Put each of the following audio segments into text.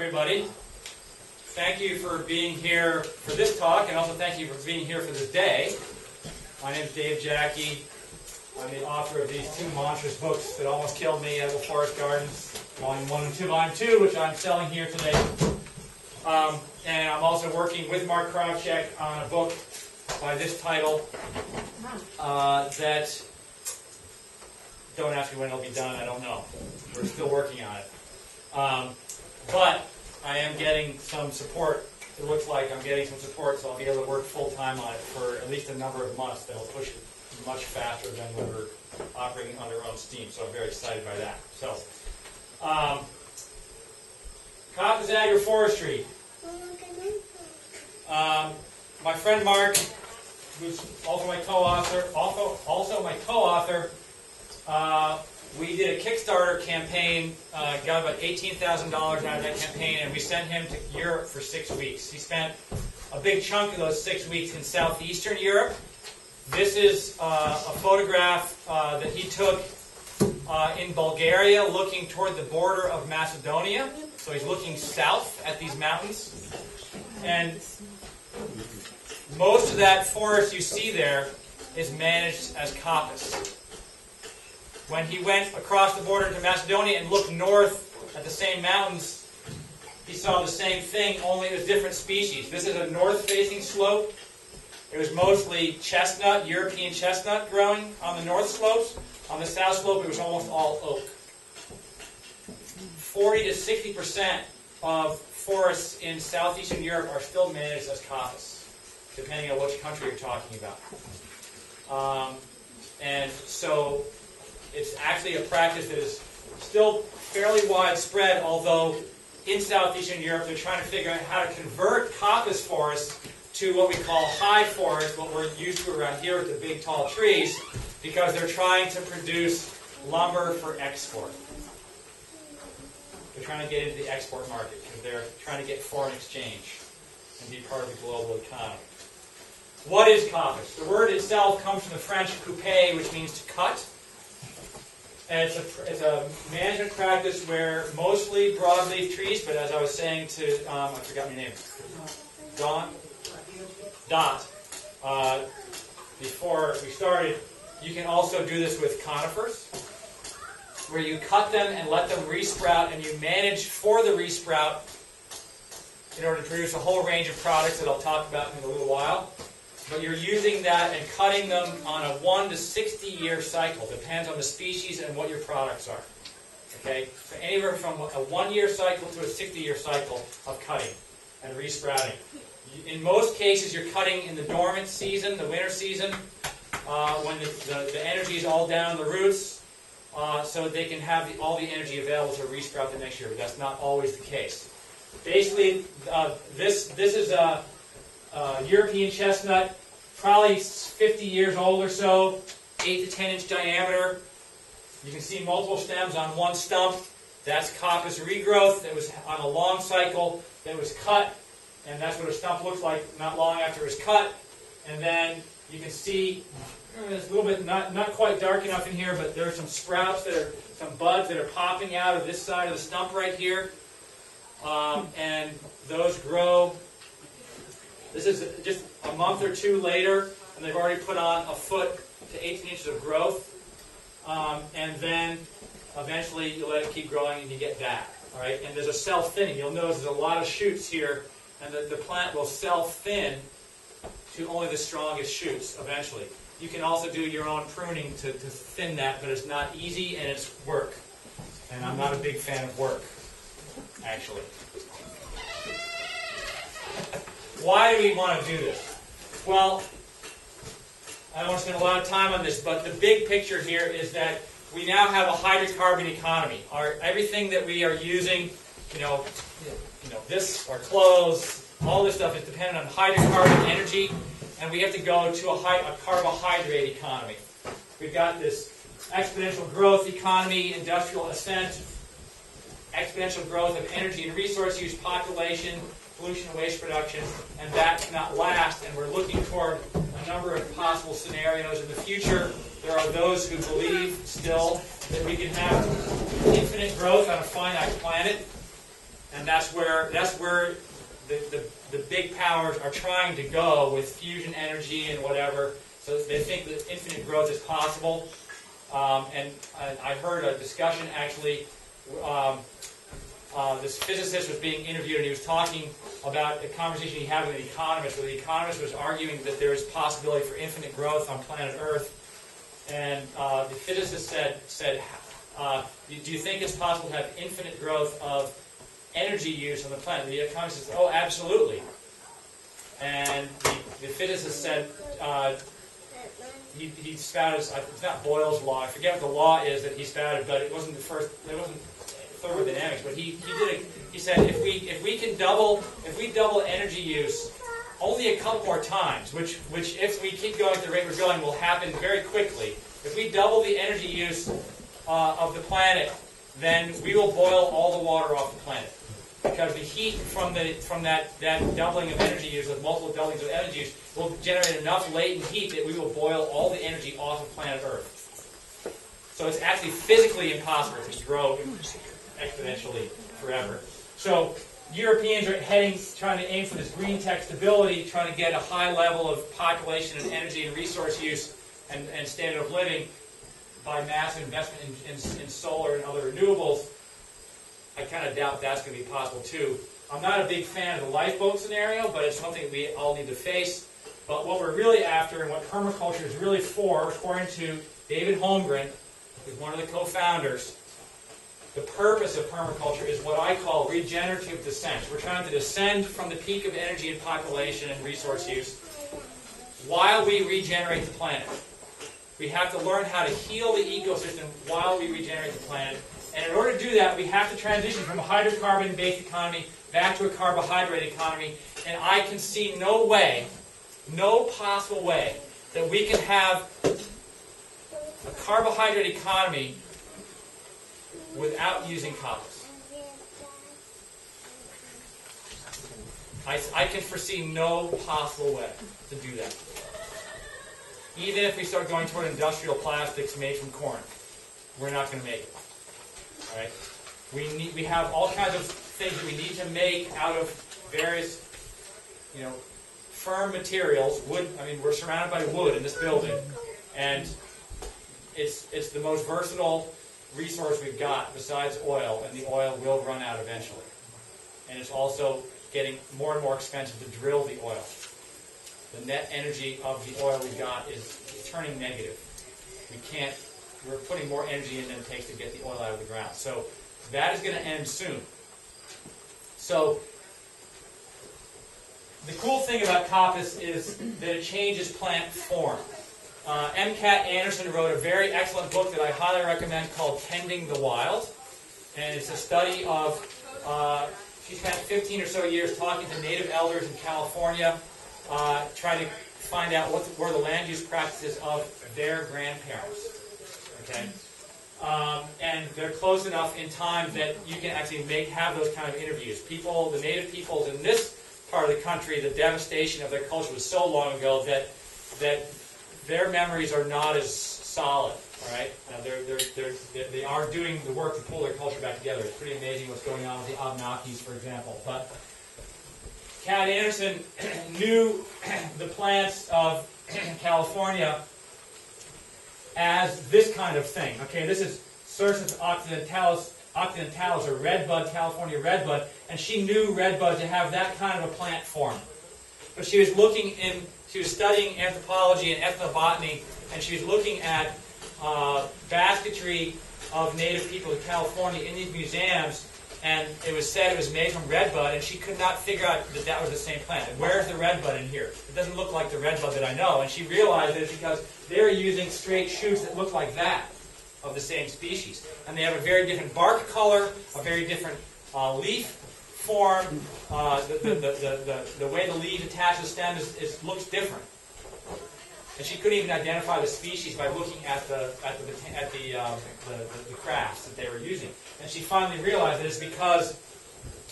everybody. Thank you for being here for this talk, and also thank you for being here for this day. My name is Jacke. I'm the author of these two monstrous books that almost killed me, Edible Forest Gardens, Volume 1 and 2, Volume 2, which I'm selling here today. And I'm also working with Mark Kravchuk on a book by this title that, don't ask me when it'll be done, I don't know. We're still working on it. But I am getting some support. It looks like I'm getting some support, so I'll be able to work full-time on it for at least a number of months. That'll push it much faster than when we're operating under our own steam, so I'm very excited by that. So, Coppice Agroforestry. My friend Mark, who's also my co-author, we did a Kickstarter campaign, got about $18,000 out of that campaign, and we sent him to Europe for 6 weeks. He spent a big chunk of those 6 weeks in southeastern Europe. This is a photograph that he took in Bulgaria, looking toward the border of Macedonia. So he's looking south at these mountains. And most of that forest you see there is managed as coppice. When he went across the border to Macedonia and looked north at the same mountains, he saw the same thing, only it was different species. This is a north-facing slope. It was mostly chestnut, European chestnut growing on the north slopes. On the south slope, it was almost all oak. 40 to 60% of forests in southeastern Europe are still managed as coppice, depending on which country you're talking about. And so it's actually a practice that is still fairly widespread, although in southeastern Europe they're trying to figure out how to convert coppice forests to what we call high forest, what we're used to around here with the big tall trees, because they're trying to produce lumber for export. They're trying to get into the export market because they're trying to get foreign exchange and be part of the global economy. What is coppice? The word itself comes from the French couper, which means to cut. And it's a management practice where mostly broadleaf trees, but as I was saying to, I forgot your name, Dot, before we started, you can also do this with conifers, where you cut them and let them resprout, and you manage for the resprout in order to produce a whole range of products that I'll talk about in a little while. But you're using that and cutting them on a 1 to 60 year cycle. Depends on the species and what your products are. Okay? So anywhere from a 1 year cycle to a 60-year cycle of cutting and resprouting. In most cases, you're cutting in the dormant season, the winter season, when the energy is all down the roots, so they can have all the energy available to resprout the next year. But that's not always the case. Basically, this is a European chestnut, probably 50 years old or so, 8 to 10 inch diameter. You can see multiple stems on one stump. That's coppice regrowth that was on a long cycle that was cut, and that's what a stump looks like not long after it was cut. And then you can see it's a little bit not quite dark enough in here, but there are some sprouts some buds that are popping out of this side of the stump right here, and those grow. This is just a month or two later, and they've already put on a foot to 18 inches of growth. And then eventually you let it keep growing and you get that. All right? And there's a self-thinning. You'll notice there's a lot of shoots here, and the plant will self-thin to only the strongest shoots eventually. You can also do your own pruning to thin that, but it's not easy and it's work. And I'm not a big fan of work, actually. Why do we want to do this? Well, I don't want to spend a lot of time on this, but the big picture here is that we now have a hydrocarbon economy. Everything that we are using, this, our clothes, all this stuff is dependent on hydrocarbon energy, and we have to go to a carbohydrate economy. We've got this exponential growth economy, industrial ascent, exponential growth of energy and resource use, population, pollution and waste production, and that cannot last, and we're looking toward a number of possible scenarios in the future. There are those who believe still that we can have infinite growth on a finite planet, And that's where the big powers are trying to go with fusion energy and whatever. So they think that infinite growth is possible. And I heard a discussion actually. This physicist was being interviewed, and he was talking about a conversation he had with an economist, where the economist was arguing that there is possibility for infinite growth on planet Earth. And the physicist said, do you think it's possible to have infinite growth of energy use on the planet? The economist said, oh, absolutely. And the physicist said, he spouted, it's not Boyle's law, I forget what the law is that he spouted, but it wasn't thermodynamics, but he said if we double energy use only a couple more times, which if we keep going at the rate we're going will happen very quickly. If we double the energy use of the planet, then we will boil all the water off the planet, because the heat from that doubling of energy use, with multiple doublings of energy use, will generate enough latent heat that we will boil all the energy off of planet Earth. So it's actually physically impossible to grow exponentially forever. So Europeans are trying to aim for this green tech stability, trying to get a high level of population and energy and resource use and standard of living by massive investment in solar and other renewables. I kind of doubt that's going to be possible too. I'm not a big fan of the lifeboat scenario, but it's something we all need to face. But what we're really after, and what permaculture is really for, according to David Holmgren, who's one of the co-founders, the purpose of permaculture is what I call regenerative descent. We're trying to descend from the peak of energy and population and resource use while we regenerate the planet. We have to learn how to heal the ecosystem while we regenerate the planet. And in order to do that, we have to transition from a hydrocarbon-based economy back to a carbohydrate economy. And I can see no way, no possible way, that we can have a carbohydrate economy without using coppice. I can foresee no possible way to do that. Even if we start going toward industrial plastics made from corn, we're not going to make it. All right? We have all kinds of things that we need to make out of various, firm materials. Wood. I mean, we're surrounded by wood in this building, and it's the most versatile resource we've got besides oil, and the oil will run out eventually. And it's also getting more and more expensive to drill the oil. The net energy of the oil we've got is turning negative. We're putting more energy in than it takes to get the oil out of the ground. So that is going to end soon. So the cool thing about coppice is that it changes plant form. M. Cat Anderson wrote a very excellent book that I highly recommend called Tending the Wild. And it's a study of, she spent 15 or so years talking to native elders in California, trying to find out what were the land use practices of their grandparents. Okay? And they're close enough in time that you can actually have those kind of interviews. The native peoples in this part of the country, the devastation of their culture was so long ago that their memories are not as solid. All right, they are doing the work to pull their culture back together. It's pretty amazing what's going on with the Abenakis, for example. But Cat Anderson knew the plants of California as this kind of thing. Okay, this is Cercis occidentalis, or redbud, California redbud, and she knew redbud to have that kind of a plant form. But she was studying anthropology and ethnobotany, and she was looking at basketry of native people of California in these museums, and it was said it was made from redbud, and she could not figure out that that was the same plant. And where's the redbud in here? It doesn't look like the redbud that I know. And she realized that it's because they're using straight shoots that look like that of the same species. And they have a very different bark color, a very different leaf form. The way the leaf attaches the stem looks different. And she couldn't even identify the species by looking at the crafts that they were using. And she finally realized that it's because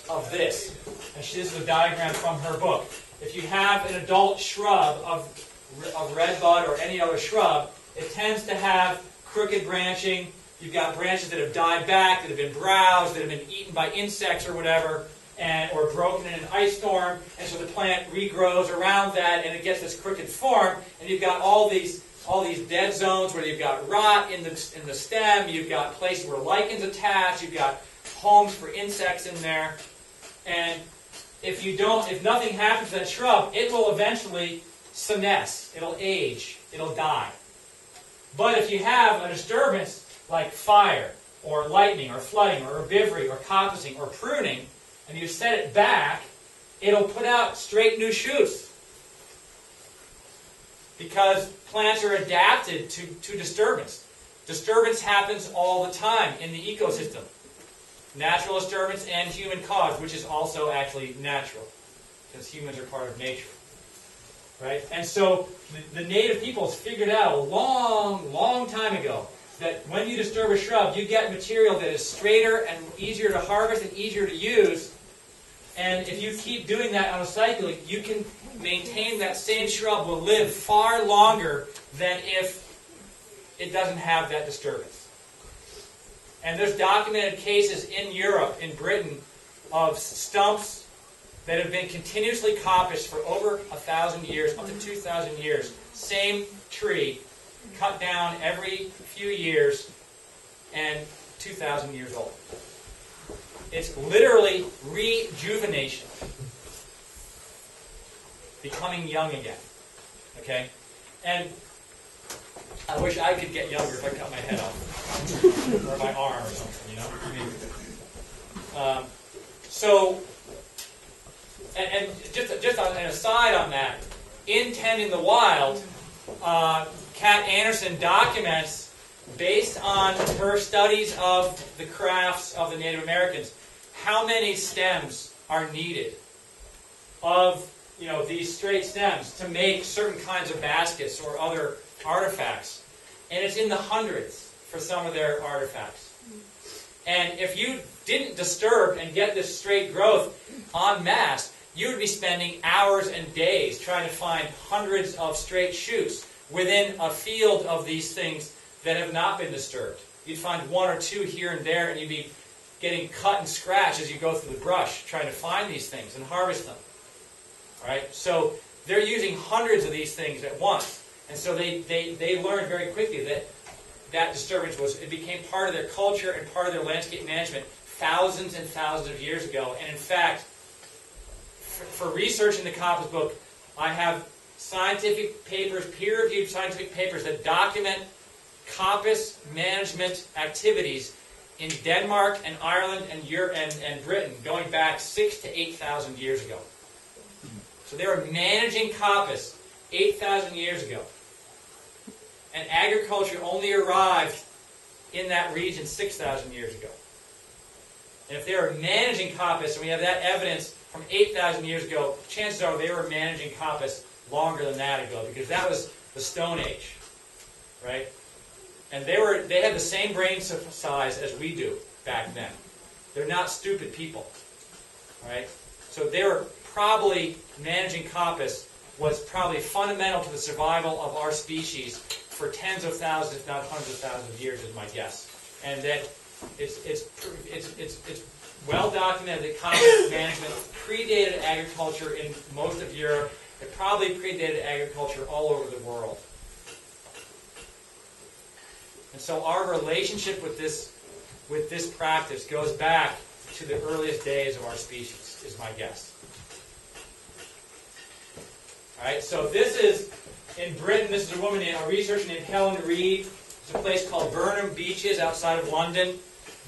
of this. And this is a diagram from her book. If you have an adult shrub of redbud or any other shrub, it tends to have crooked branching, You've got branches that have died back, that have been browsed, that have been eaten by insects or whatever, or broken in an ice storm, and so the plant regrows around that, and it gets this crooked form, and you've got all these dead zones where you've got rot in the stem, you've got places where lichens attach, you've got homes for insects in there, and if nothing happens to that shrub, it will eventually senesce, it'll age, it'll die. But if you have a disturbance like fire, or lightning, or flooding, or herbivory, or coppicing, or pruning, and you set it back, it'll put out straight new shoots. Because plants are adapted to disturbance. Disturbance happens all the time in the ecosystem. Natural disturbance and human caused, which is also actually natural, because humans are part of nature. Right? And so the native peoples figured out a long, long time ago that when you disturb a shrub, you get material that is straighter and easier to harvest and easier to use. And if you keep doing that on a cycle, you can maintain that same shrub will live far longer than if it doesn't have that disturbance. And there's documented cases in Europe, in Britain, of stumps that have been continuously coppiced for over 1,000 years, up to 2,000 years. Same tree, cut down every few years, and 2,000 years old. It's literally rejuvenation. Becoming young again. Okay? And I wish I could get younger if I cut my head off. Or my arm or something, you know? I mean, and just on an aside on that, in Tending the Wild, Kat Anderson documents, based on her studies of the crafts of the Native Americans, how many stems are needed of these straight stems to make certain kinds of baskets or other artifacts. And it's in the hundreds for some of their artifacts. And if you didn't disturb and get this straight growth en masse, you would be spending hours and days trying to find hundreds of straight shoots within a field of these things that have not been disturbed. You'd find one or two here and there, and you'd be getting cut and scratched as you go through the brush trying to find these things and harvest them. All right? So they're using hundreds of these things at once. And so they learned very quickly that disturbance it became part of their culture and part of their landscape management thousands and thousands of years ago. And in fact, for research in the Coppice book, I have scientific papers, peer-reviewed scientific papers that document coppice management activities in Denmark and Ireland and Europe and Britain going back 6,000 to 8,000 years ago. So they were managing coppice 8,000 years ago. And agriculture only arrived in that region 6,000 years ago. And if they were managing coppice, and we have that evidence from 8,000 years ago, chances are they were managing coppice longer than that ago, because that was the Stone Age, right? And they had the same brain size as we do back then. They're not stupid people, right? So they were probably managing coppice was probably fundamental to the survival of our species for tens of thousands, if not hundreds of thousands of years, is my guess. And that it's well documented that coppice management predated agriculture in most of Europe. It probably predated agriculture all over the world. And so our relationship with this practice goes back to the earliest days of our species, is my guess. All right, so this is in Britain. This is a woman, a researcher named Helen Reed. It's a place called Burnham Beeches outside of London.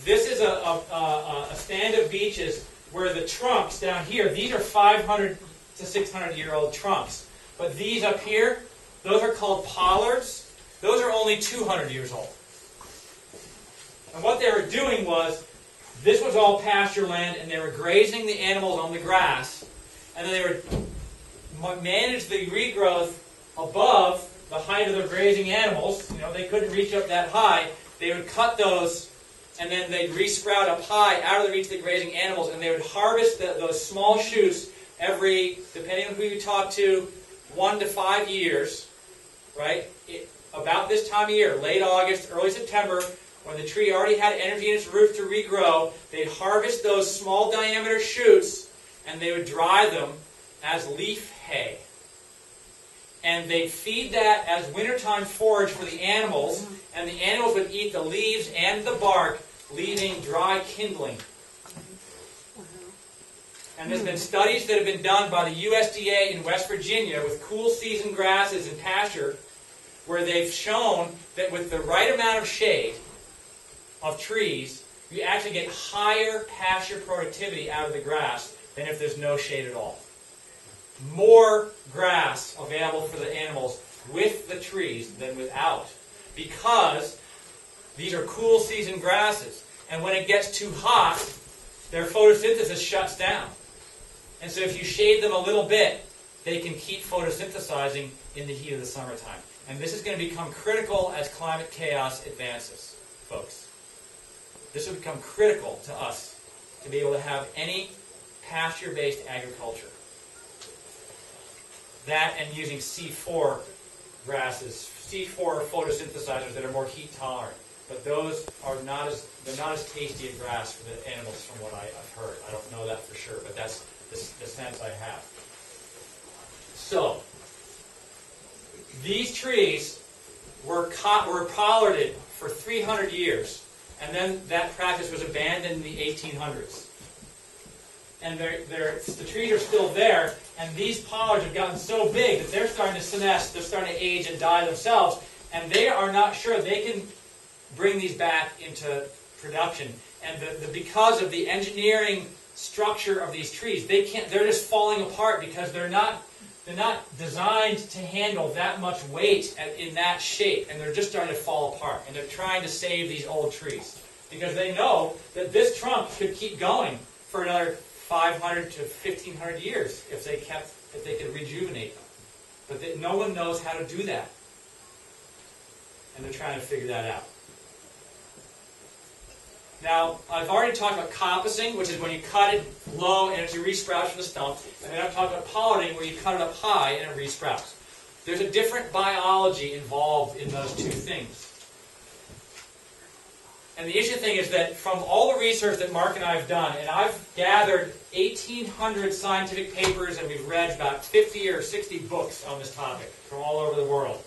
This is a stand of beeches where the trunks down here, these are 500 to 600-year-old trunks. But these up here, those are called pollards. Those are only 200 years old. And what they were doing was, this was all pasture land, and they were grazing the animals on the grass, and then they would manage the regrowth above the height of their grazing animals. They couldn't reach up that high. They would cut those, and then they'd resprout up high out of the reach of the grazing animals, and they would harvest those small shoots every, depending on who you talk to, 1 to 5 years, right? About this time of year, late August, early September, when the tree already had energy in its roots to regrow, they'd harvest those small diameter shoots and they would dry them as leaf hay. And they'd feed that as wintertime forage for the animals, and the animals would eat the leaves and the bark, leaving dry kindling. And there's been studies that have been done by the USDA in West Virginia with cool season grasses and pasture, where they've shown that with the right amount of shade of trees, you actually get higher pasture productivity out of the grass than if there's no shade at all. More grass available for the animals with the trees than without, because these are cool season grasses, and when it gets too hot, their photosynthesis shuts down. And so if you shade them a little bit, they can keep photosynthesizing in the heat of the summertime. And this is going to become critical as climate chaos advances, folks. This will become critical to us to be able to have any pasture-based agriculture. That and using C4 grasses, C4 photosynthesizers that are more heat tolerant. But those are they're not as tasty a grass for the animals from what I've heard. I don't know that for sure, but that's the sense I have. So, these trees were pollarded for 300 years, and then that practice was abandoned in the 1800s. And the trees are still there, and these pollards have gotten so big that they're starting to senesce, they're starting to age and die themselves, and they are not sure they can bring these back into production. And because of the engineering structure of these trees, they're just falling apart because they're not designed to handle that much weight in that shape, and they're just starting to fall apart. And they're trying to save these old trees because they know that this trunk could keep going for another 500 to 1,500 years if they could rejuvenate them. But no one knows how to do that, and they're trying to figure that out. Now, I've already talked about coppicing, which is when you cut it low and it resprouts from the stump. And then I've talked about pollarding, where you cut it up high and it resprouts. There's a different biology involved in those two things. And the interesting thing is that from all the research that Mark and I have done, and I've gathered 1,800 scientific papers, and we've read about 50 or 60 books on this topic from all over the world.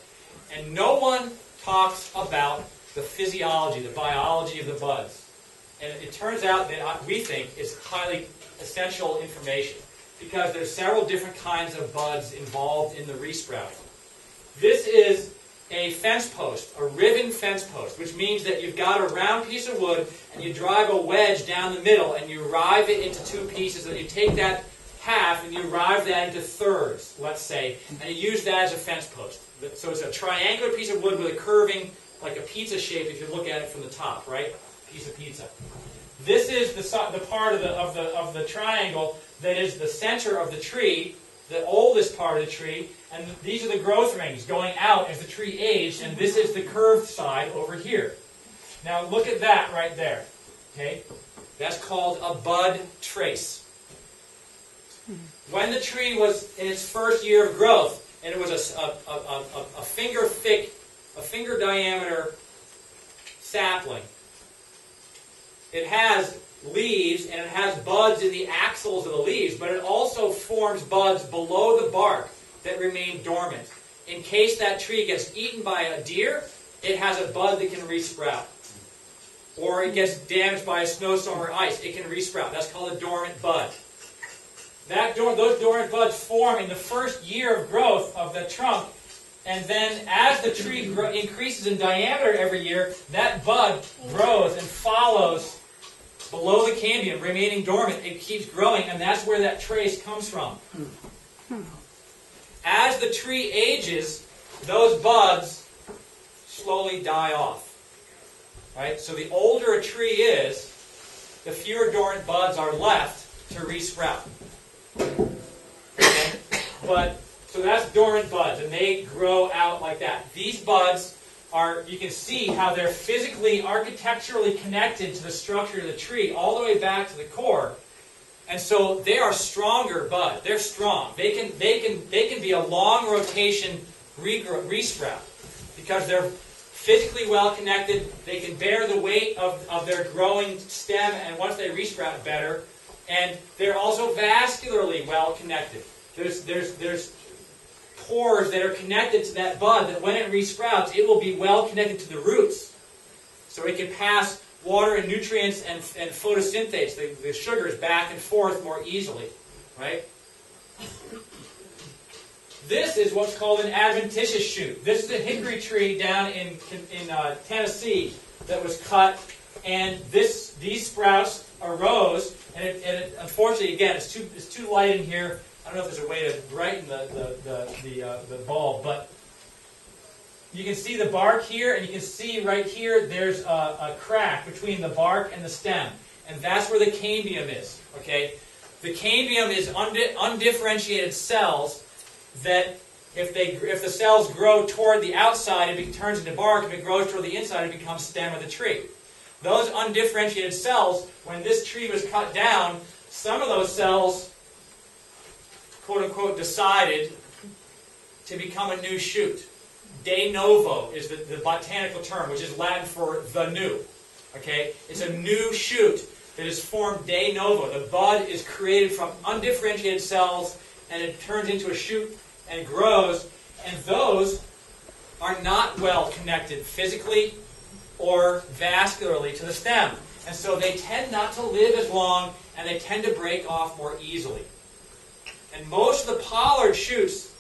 And no one talks about the physiology, the biology of the buds. And it turns out that we think is highly essential information, because there's several different kinds of buds involved in the resprouting. This is a fence post, a riven fence post, which means that you've got a round piece of wood and you drive a wedge down the middle and you rive it into two pieces, and you take that half and you rive that into thirds, let's say, and you use that as a fence post. So it's a triangular piece of wood with a curving, like a pizza shape if you look at it from the top, right? Piece of pizza. This is the part of the triangle that is the center of the tree, the oldest part of the tree, and these are the growth rings going out as the tree aged, and this is the curved side over here. Now look at that right there. Okay, that's called a bud trace. When the tree was in its first year of growth, and it was a finger thick, a finger diameter sapling, it has leaves and it has buds in the axils of the leaves, but it also forms buds below the bark that remain dormant. In case that tree gets eaten by a deer, it has a bud that can resprout. Or it gets damaged by a snowstorm or ice, it can resprout. That's called a dormant bud. Those dormant buds form in the first year of growth of the trunk, and then as the tree increases in diameter every year, that bud grows and follows below the cambium, remaining dormant. It keeps growing, and that's where that trace comes from. As the tree ages, those buds slowly die off. Right? So the older a tree is, the fewer dormant buds are left to resprout. Okay? So that's dormant buds, and they grow out like that. These buds you can see how they're physically, architecturally connected to the structure of the tree, all the way back to the core. And so they are stronger buds. They're strong. They can be a long rotation resprout, because they're physically well connected. They can bear the weight of their growing stem, and once they resprout, better. And they're also vascularly well connected. There's pores that are connected to that bud that when it resprouts, it will be well connected to the roots. So it can pass water and nutrients and photosynthase, the sugars, back and forth more easily. Right? This is what's called an adventitious shoot. This is a hickory tree down in Tennessee that was cut, and these sprouts arose. And it unfortunately, again, it's too light in here. I don't know if there's a way to brighten the bulb, but you can see the bark here, and you can see right here there's a crack between the bark and the stem, and that's where the cambium is. Okay, the cambium is undifferentiated cells that if the cells grow toward the outside, it turns into bark. If it grows toward the inside, it becomes stem of the tree. Those undifferentiated cells, when this tree was cut down, some of those cells, quote-unquote, decided to become a new shoot. De novo is the botanical term, which is Latin for the new. Okay? It's a new shoot that is formed de novo. The bud is created from undifferentiated cells, and it turns into a shoot and grows, and those are not well connected physically or vascularly to the stem. And so they tend not to live as long, and they tend to break off more easily. And most of the pollard shoots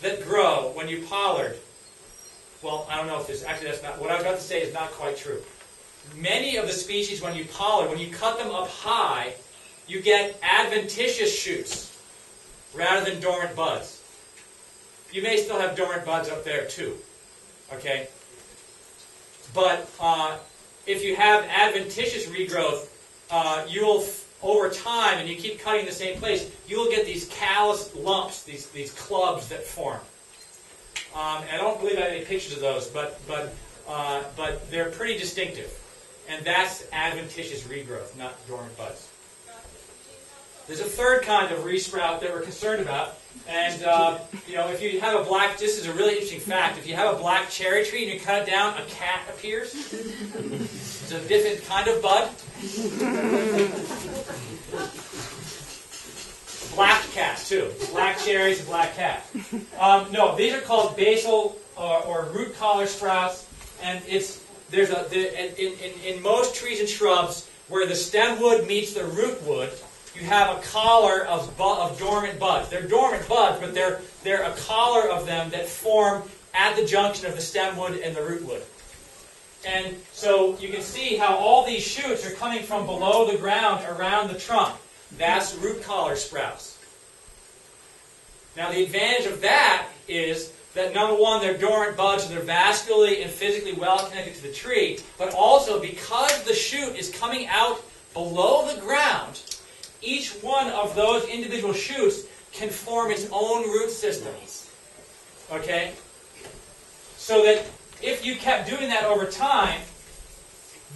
that grow when you pollard, well, I don't know if this, actually that's not, what I'm about to say is not quite true. Many of the species when you pollard, when you cut them up high, you get adventitious shoots rather than dormant buds. You may still have dormant buds up there too. Okay? But if you have adventitious regrowth, you'll, over time, and you keep cutting the same place, you'll get these callous lumps, these clubs that form. And I don't believe I have any pictures of those, but they're pretty distinctive. And that's adventitious regrowth, not dormant buds. There's a third kind of resprout that we're concerned about, and if you have a black, this is a really interesting fact. If you have a black cherry tree and you cut it down, a cat appears. It's a different kind of bud. Black cat too. Black cherries and black cat. No, these are called basal or root collar sprouts, and in most trees and shrubs where the stem wood meets the root wood, you have a collar of dormant buds. They're dormant buds, but they're a collar of them that form at the junction of the stem wood and the root wood. And so you can see how all these shoots are coming from below the ground around the trunk. That's root collar sprouts. Now the advantage of that is that number one, they're dormant buds and they're vascularly and physically well connected to the tree, but also because the shoot is coming out below the ground, each one of those individual shoots can form its own root system. Okay? So that if you kept doing that over time,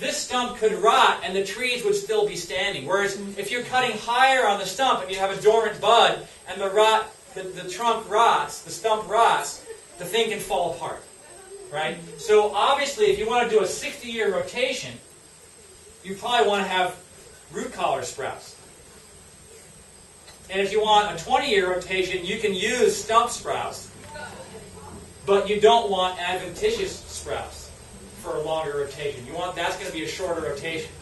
this stump could rot and the trees would still be standing. Whereas if you're cutting higher on the stump and you have a dormant bud and the trunk rots, the stump rots, the thing can fall apart. Right? So obviously if you want to do a 60-year rotation, you probably want to have root collar sprouts. And if you want a 20-year rotation, you can use stump sprouts. But you don't want adventitious sprouts for a longer rotation. That's going to be a shorter rotation.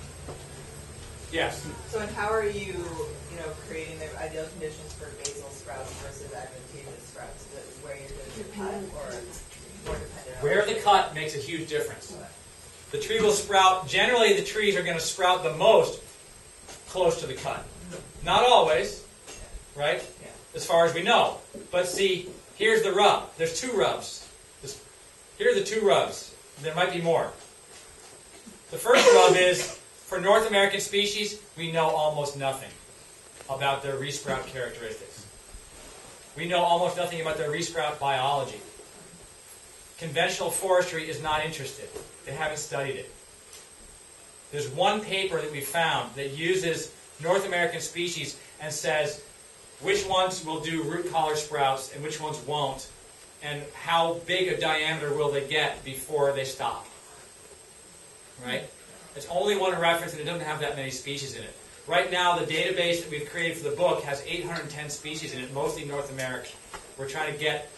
Yes? So how are you creating the ideal conditions for basal sprouts versus adventitious sprouts? Where you're going to do cut or more dependent on where the cut makes a huge difference. The tree will sprout, generally the trees are going to sprout the most close to the cut. Not always. Right? Yeah. As far as we know. But see, here's the rub. There's two rubs. Here are the two rubs. There might be more. The first rub is, for North American species, we know almost nothing about their resprout characteristics. We know almost nothing about their resprout biology. Conventional forestry is not interested. They haven't studied it. There's one paper that we found that uses North American species and says which ones will do root collar sprouts and which ones won't, and how big a diameter will they get before they stop. Right? It's only one reference, and it doesn't have that many species in it. Right now, the database that we've created for the book has 810 species in it, mostly North American. We're trying to get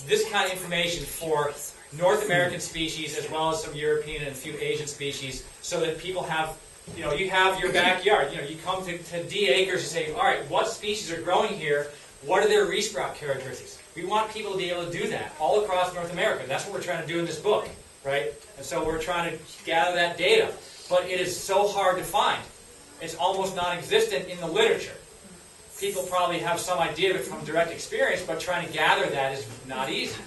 this kind of information for North American species, as well as some European and a few Asian species, so that people have, you have your backyard. You come to DAcres and say, all right, what species are growing here? What are their resprout characteristics? We want people to be able to do that all across North America. That's what we're trying to do in this book, right? And so we're trying to gather that data. But it is so hard to find. It's almost non-existent in the literature. People probably have some idea of it from direct experience, but trying to gather that is not easy.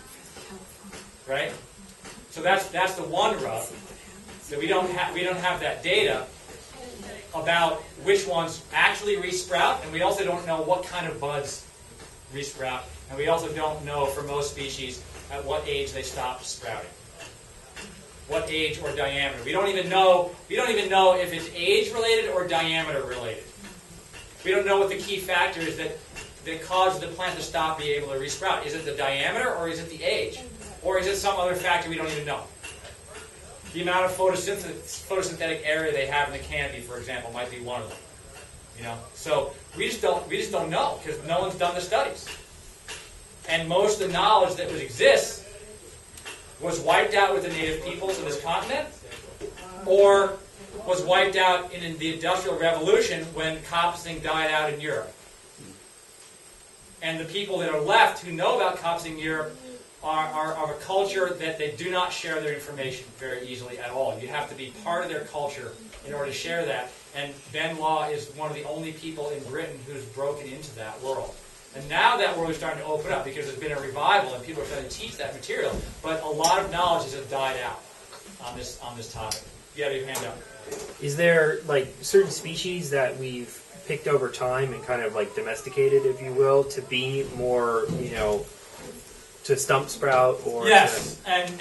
Right? So that's the one rub. So we don't have that data about which ones actually resprout, and we also don't know what kind of buds resprout, and we also don't know for most species at what age they stop sprouting. What age or diameter. We don't even know if it's age related or diameter related. We don't know what the key factor is that causes the plant to stop being able to resprout. Is it the diameter or is it the age? Or is it some other factor we don't even know? The amount of photosynthetic area they have in the canopy, for example, might be one of them. So we just don't know because no one's done the studies. And most of the knowledge that exists was wiped out with the native peoples of this continent, or was wiped out in the Industrial Revolution when coppicing died out in Europe. And the people that are left who know about coppicing in Europe are of a culture that they do not share their information very easily at all. You have to be part of their culture in order to share that. And Ben Law is one of the only people in Britain who's broken into that world. And now that world is starting to open up because there's been a revival and people are starting to teach that material. But a lot of knowledge has died out on this topic. You have your hand up. Is there certain species that we've picked over time and kind of domesticated, if you will, to be more, to stump sprout or? Yes, and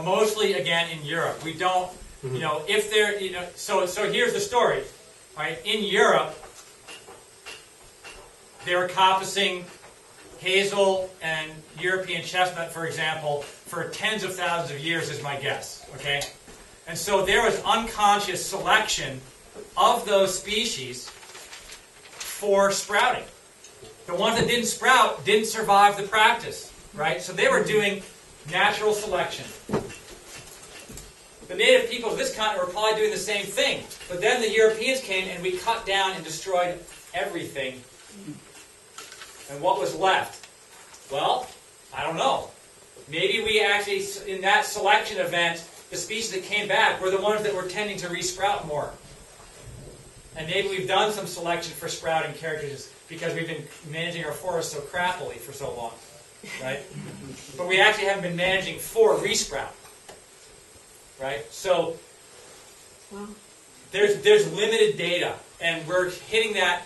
mostly again in Europe. We don't, if there, so here's the story, right? In Europe, they were coppicing hazel and European chestnut, for example, for tens of thousands of years, is my guess. Okay, and so there was unconscious selection of those species for sprouting. The ones that didn't sprout didn't survive the practice, right? So they were doing natural selection. The native peoples of this continent were probably doing the same thing, but then the Europeans came and we cut down and destroyed everything. And what was left? Well, I don't know. Maybe we actually, in that selection event, the species that came back were the ones that were tending to resprout more. And maybe we've done some selection for sprouting characters because we've been managing our forests so crappily for so long, right? But we actually haven't been managing for resprout, right? So there's limited data, and we're hitting that.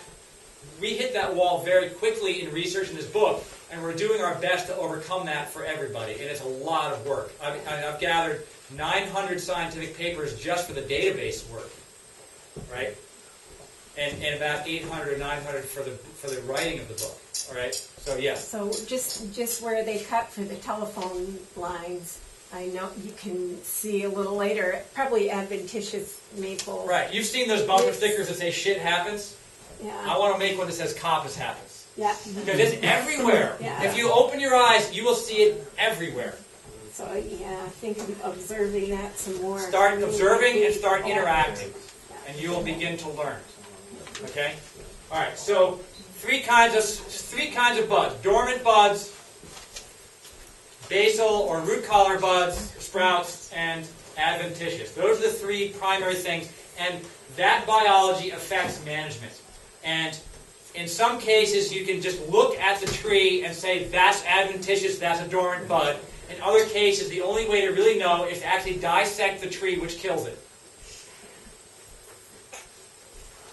We hit that wall very quickly in research in this book, and we're doing our best to overcome that for everybody. And it's a lot of work. I've gathered 900 scientific papers just for the database work, right? And about 800 or 900 for the writing of the book. All right. So yes. So just where they cut for the telephone lines, I know you can see a little later, probably adventitious maple. Right. You've seen those bumper stickers that say "shit happens." Yeah. I want to make one that says "Coppice happens." Yeah. Because it's everywhere. Yeah. If you open your eyes, you will see it everywhere. So yeah, I think of observing that some more. Start observing and start interacting, and you will begin to learn. Okay. All right. So three kinds of buds: dormant buds, basal or root collar buds, sprouts, and adventitious. Those are the three primary things, and that biology affects management. And in some cases, you can just look at the tree and say, that's adventitious, that's a dormant bud. In other cases, the only way to really know is to actually dissect the tree, which kills it.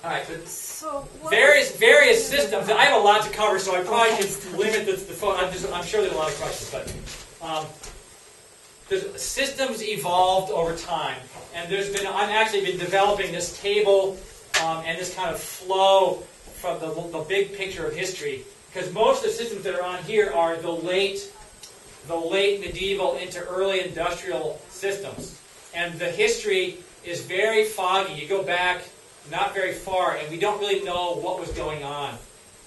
All right, so various systems. I have a lot to cover, so I probably should limit the phone. I'm sure there's a lot of questions, but the systems evolved over time, and I've actually been developing this table and this kind of flow from the big picture of history, because most of the systems that are on here are the late the late medieval into early industrial systems. And the history is very foggy. You go back not very far, and we don't really know what was going on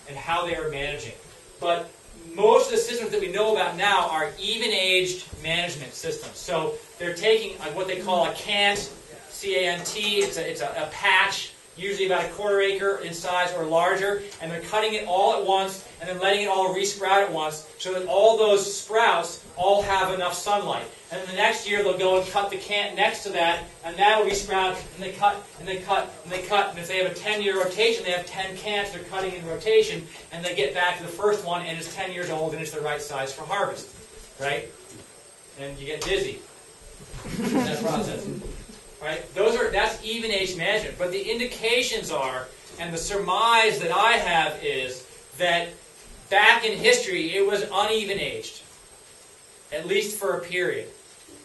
and how they were managing. But most of the systems that we know about now are even-aged management systems. So they're taking what they call a cant, C-A-N-T, it's a patch, usually about a quarter acre in size or larger, and they're cutting it all at once and then letting it all resprout at once so that all those sprouts all have enough sunlight. And then the next year they'll go and cut the cant next to that, and that'll resprout, and they cut, and they cut, and they cut. And if they have a 10-year rotation, they have 10 cants they're cutting in rotation, and they get back to the first one, and it's 10 years old, and it's the right size for harvest. Right? And you get dizzy in that process. Right? That's even-age management. But the indications are, and the surmise that I have is, that back in history it was uneven-aged, at least for a period.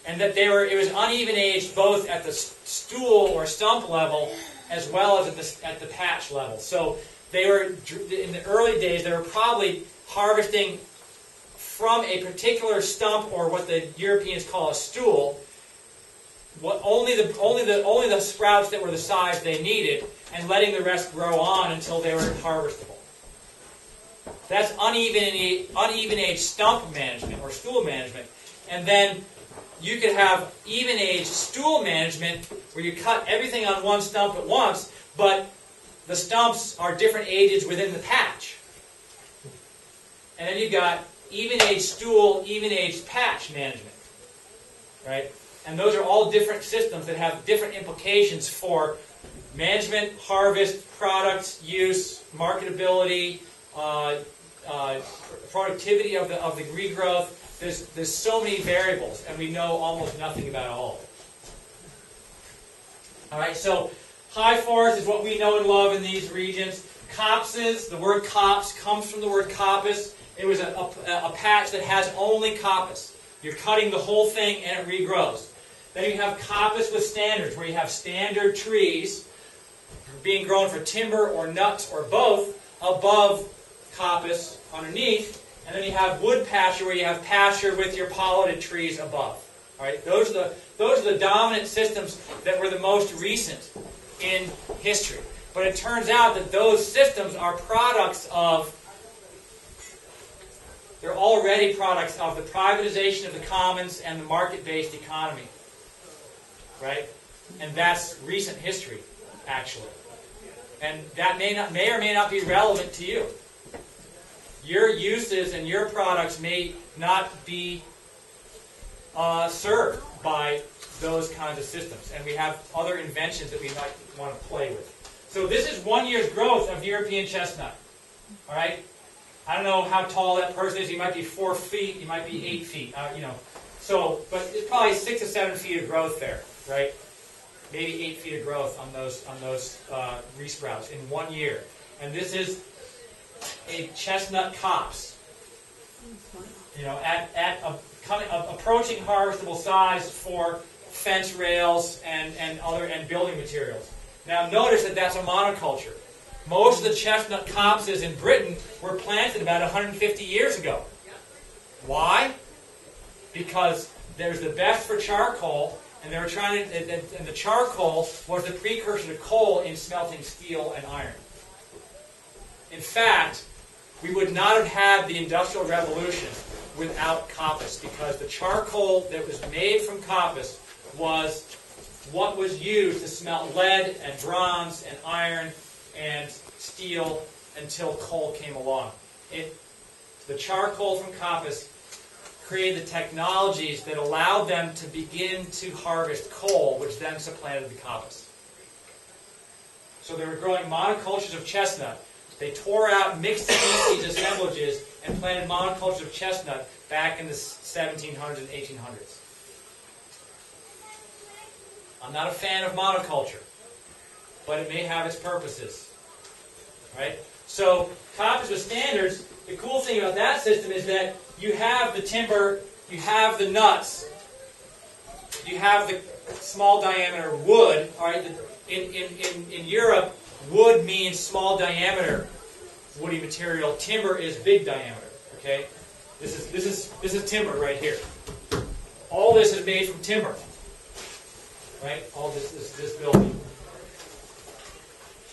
And that it was uneven-aged both at the stool or stump level as well as at the patch level. So they were, in the early days, they were probably harvesting from a particular stump, or what the Europeans call a stool, only the sprouts that were the size they needed, and letting the rest grow on until they were harvestable. That's uneven-age stump management or stool management. And then you could have even-age stool management where you cut everything on one stump at once, but the stumps are different ages within the patch. And then you've got even-age stool, even-age patch management. Right? And those are all different systems that have different implications for management, harvest, product use, marketability, productivity of the regrowth. There's so many variables, and we know almost nothing about all of it. All right, so high forest is what we know and love in these regions. Copses, the word copse comes from the word coppice. It was a patch that has only coppice. You're cutting the whole thing and it regrows. Then you have coppice with standards, where you have standard trees being grown for timber or nuts or both above coppice underneath. And then you have wood pasture, where you have pasture with your pollarded trees above. All right, those are the dominant systems that were the most recent in history. But it turns out that those systems are they're already products of the privatization of the commons and the market-based economy. Right? And that's recent history, actually. And that may or may not be relevant to you. Your uses and your products may not be served by those kinds of systems. And we have other inventions that we might want to play with. So this is 1 year's growth of European chestnut. All right? I don't know how tall that person is. He might be 4 feet. He might be 8 feet. So, but it's probably 6 to 7 feet of growth there, right? Maybe 8 feet of growth on those resprouts in 1 year. And this is a chestnut copse. Approaching harvestable size for fence rails and building materials. Now notice that that's a monoculture. Most of the chestnut copses in Britain were planted about 150 years ago. Why? Because there's the best for charcoal, and they were trying to, and the charcoal was the precursor to coal in smelting steel and iron. In fact, we would not have had the Industrial Revolution without coppice, because the charcoal that was made from coppice was what was used to smelt lead and bronze and iron and steel until coal came along. The charcoal from coppice created the technologies that allowed them to begin to harvest coal, which then supplanted the coppice. So they were growing monocultures of chestnut. They tore out mixed species assemblages and planted monocultures of chestnut back in the 1700s and 1800s. I'm not a fan of monoculture, but it may have its purposes. Right? So, coppice with standards, the cool thing about that system is that you have the timber, you have the nuts, you have the small diameter wood. All right? In Europe, wood means small diameter woody material. Timber is big diameter. Okay? This is timber right here. All this is made from timber, right? All this building.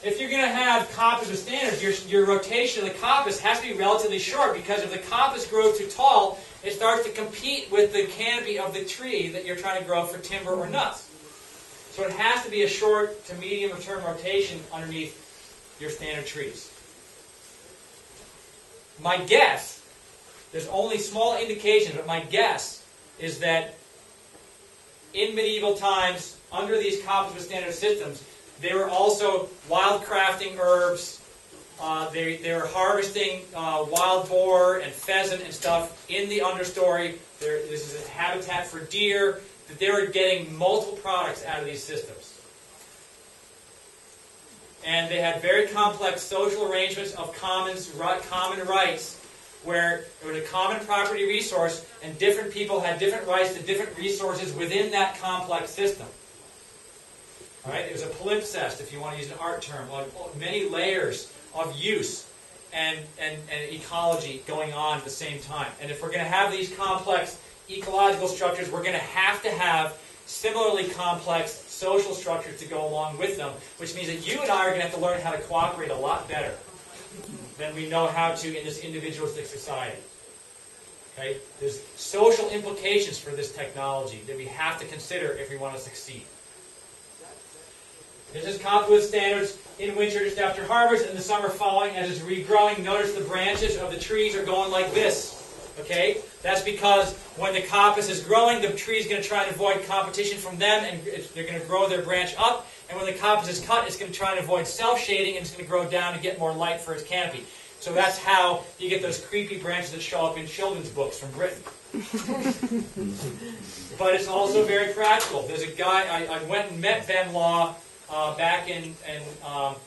If you're going to have coppice with standards, your rotation of the coppice has to be relatively short, because if the coppice grows too tall, it starts to compete with the canopy of the tree that you're trying to grow for timber or nuts. So it has to be a short to medium term rotation underneath your standard trees. My guess, there's only small indications, but my guess is that in medieval times, under these coppice with standard systems, they were also wildcrafting herbs. They were harvesting wild boar and pheasant and stuff in the understory. This is a habitat for deer. That they were getting multiple products out of these systems. And they had very complex social arrangements of common rights, where it was a common property resource, and different people had different rights to different resources within that complex system. All right? It was a palimpsest, if you want to use an art term, like many layers of use and ecology going on at the same time. And if we're going to have these complex ecological structures, we're going to have similarly complex social structures to go along with them, which means that you and I are going to have to learn how to cooperate a lot better than we know how to in this individualistic society. Okay? There's social implications for this technology that we have to consider if we want to succeed. This is coppice with standards in winter just after harvest, and the summer following as it's regrowing. Notice the branches of the trees are going like this. Okay? That's because when the coppice is growing, the tree is going to try and avoid competition from them, and they're going to grow their branch up. And when the coppice is cut, it's going to try and avoid self-shading, and it's going to grow down to get more light for its canopy. So that's how you get those creepy branches that show up in children's books from Britain. But it's also very practical. There's a guy, I went and met Ben Law back in what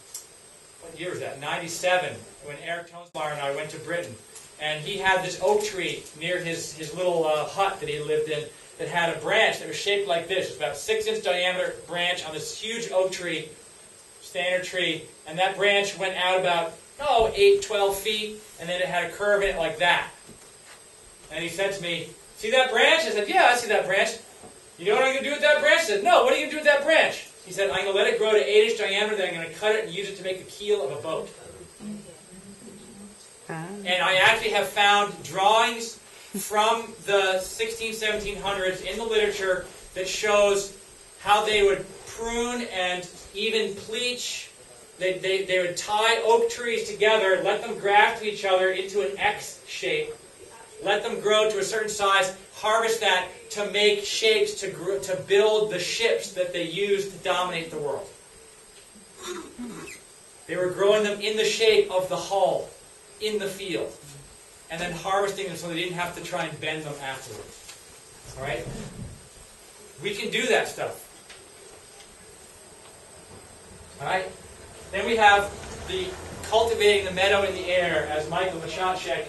year was that? 97, when Eric Tonesmeyer and I went to Britain. And he had this oak tree near his little hut that he lived in that had a branch that was shaped like this. It was about a 6-inch diameter branch on this huge oak tree, standard tree. And that branch went out about, 8, 12 feet, and then it had a curve in it like that. And he said to me, "See that branch?" I said, "Yeah, I see that branch." "You know what I'm going to do with that branch?" I said, "No, what are you going to do with that branch?" He said, "I'm going to let it grow to 8-inch diameter, then I'm going to cut it and use it to make the keel of a boat." And I actually have found drawings from the 1700s in the literature that shows how they would prune and even bleach. They would tie oak trees together, let them graft to each other into an X shape, let them grow to a certain size, harvest that to make shapes to build the ships that they used to dominate the world. They were growing them in the shape of the hull in the field, and then harvesting them so they didn't have to try and bend them afterwards. All right? We can do that stuff. All right? Then we have the cultivating the meadow in the air, as Michael Machatschek,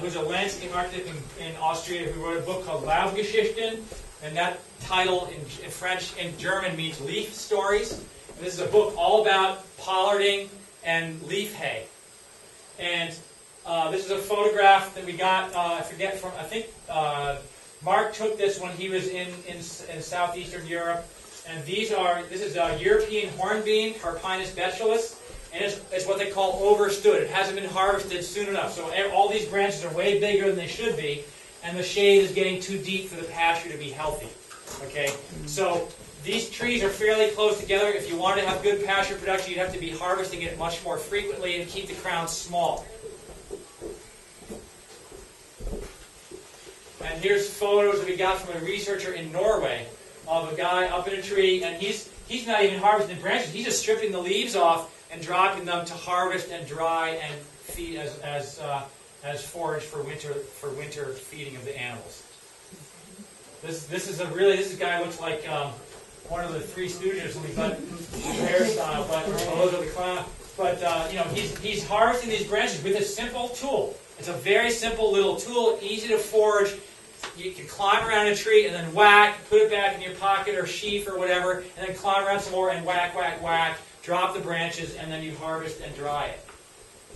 who's a landscape architect in Austria, who wrote a book called Laubgeschichten, and that title in French and German means leaf stories. And this is a book all about pollarding and leaf hay. And this is a photograph that we got, I think Mark took this when he was in southeastern Europe. And this is a European hornbeam, Carpinus betulus, and it's what they call overstood. It hasn't been harvested soon enough. So all these branches are way bigger than they should be, and the shade is getting too deep for the pasture to be healthy. Okay? So these trees are fairly close together. If you wanted to have good pasture production, you'd have to be harvesting it much more frequently and keep the crown small. And here's photos that we got from a researcher in Norway of a guy up in a tree, and he's not even harvesting branches. He's just stripping the leaves off and dropping them to harvest and dry and feed as forage for winter feeding of the animals. This guy looks like one of the Three Stooges, but hairstyle, but those are the clown. But he's harvesting these branches with a simple tool. It's a very simple little tool, easy to forage. You can climb around a tree and then whack, put it back in your pocket or sheath or whatever, and then climb around some more and whack, whack, whack, drop the branches, and then you harvest and dry it.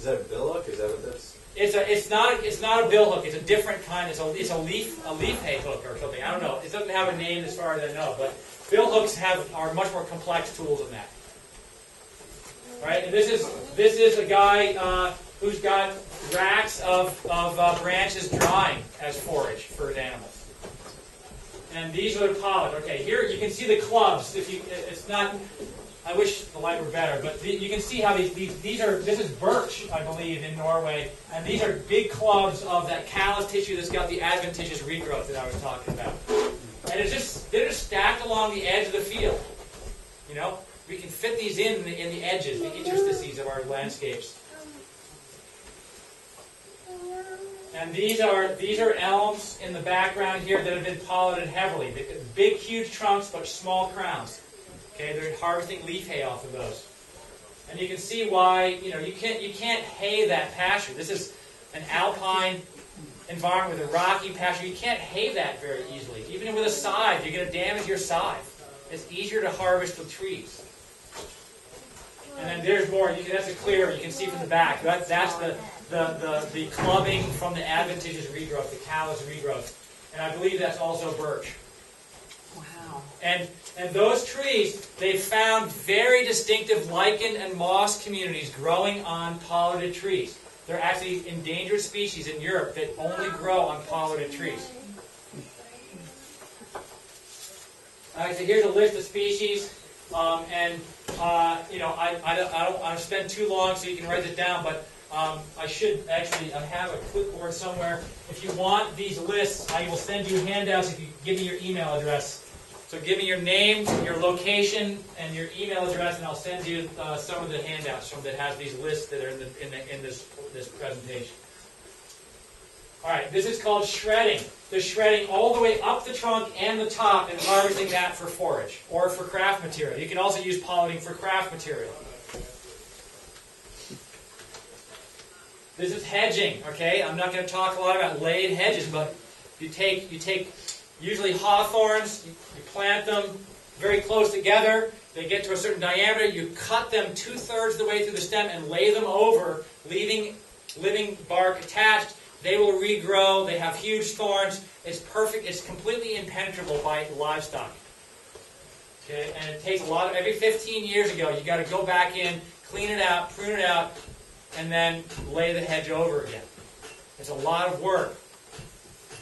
Is that a billock? Is that what that's? It's not a bill hook. It's a different kind. It's a leaf hay hook or something. I don't know. It doesn't have a name as far as I know. But bill hooks are much more complex tools than that. Right? And this is a guy who's got racks of branches drying as forage for his animals. And these are the pollen. Okay, here you can see the clubs. It's not. I wish the light were better, but you can see how these are. This is birch, I believe, in Norway, and these are big clubs of that callus tissue that's got the adventitious regrowth that I was talking about. And they're just stacked along the edge of the field. You know, we can fit these in the edges, the interstices of our landscapes. And these are elms in the background here that have been pollinated heavily. Big, huge trunks, but small crowns. Okay, they're harvesting leaf hay off of those. And you can see why, you can't hay that pasture. This is an alpine environment with a rocky pasture. You can't hay that very easily. Even with a scythe, you're going to damage your scythe. It's easier to harvest with trees. And then there's more. That's a clearer. You can see from the back. That's the clubbing from the adventitious regrowth, the callus regrowth. And I believe that's also birch. Wow. And those trees, they found very distinctive lichen and moss communities growing on pollinated trees. They're actually endangered species in Europe that only grow on pollinated trees. All right, so here's a list of species. I don't want to spend too long so you can write it down, but I should actually have a clipboard somewhere. If you want these lists, I will send you handouts if you give me your email address. So give me your name, your location, and your email address, and I'll send you some of the handouts that has these lists that are in this presentation. All right, this is called shredding. They're shredding all the way up the trunk and the top and harvesting that for forage or for craft material. You can also use pollinating for craft material. This is hedging, okay? I'm not going to talk a lot about laid hedges, but you take usually hawthorns, you plant them very close together, they get to a certain diameter, you cut them 2/3 of the way through the stem and lay them over, leaving living bark attached. They will regrow, they have huge thorns, it's perfect, it's completely impenetrable by livestock. Okay, and it takes every 15 years ago, you got to go back in, clean it out, prune it out, and then lay the hedge over again. It's a lot of work,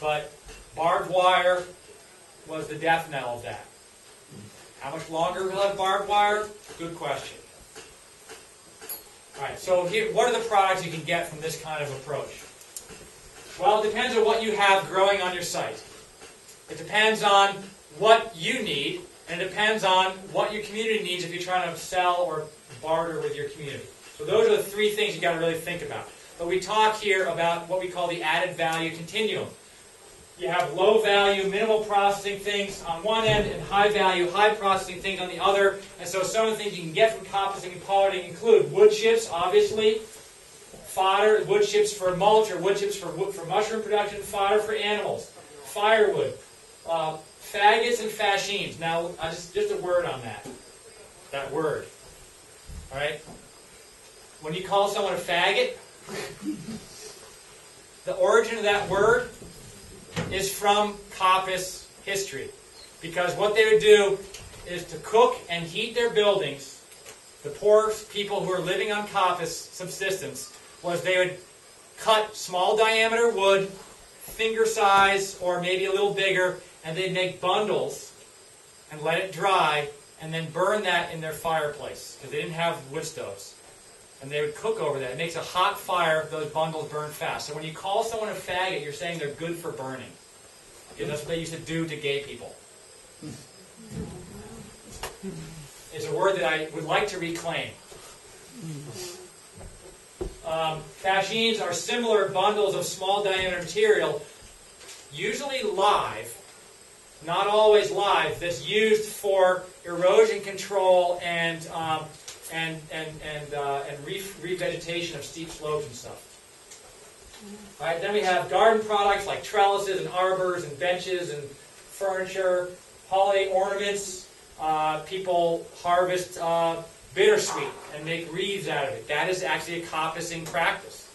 but barbed wire was the death knell of that. How much longer we'll have barbed wire? Good question. All right, so here, what are the products you can get from this kind of approach? Well, it depends on what you have growing on your site. It depends on what you need, and it depends on what your community needs if you're trying to sell or barter with your community. So those are the three things you've got to really think about. But we talk here about what we call the added value continuum. You have low value, minimal processing things on one end, and high value, high processing things on the other. And so some of the things you can get from coppicing and pollinating include wood chips, obviously, fodder, wood chips for mulch, or wood chips for mushroom production, fodder for animals, firewood, faggots and fascines. Now, just a word on that word. All right? When you call someone a faggot, the origin of that word is from Coppice history. Because what they would do is to cook and heat their buildings, the poor people who are living on Coppice subsistence, was they would cut small diameter wood, finger size or maybe a little bigger, and they'd make bundles and let it dry and then burn that in their fireplace because they didn't have wood stoves. And they would cook over that. It makes a hot fire, those bundles burn fast. So when you call someone a faggot, you're saying they're good for burning. Because that's what they used to do to gay people. It's a word that I would like to reclaim. Fascines are similar bundles of small diameter material, usually live, not always live, that's used for erosion control and revegetation of steep slopes and stuff. All right, then we have garden products like trellises and arbors and benches and furniture, holiday ornaments. People harvest bittersweet and make wreaths out of it. That is actually a coppicing practice.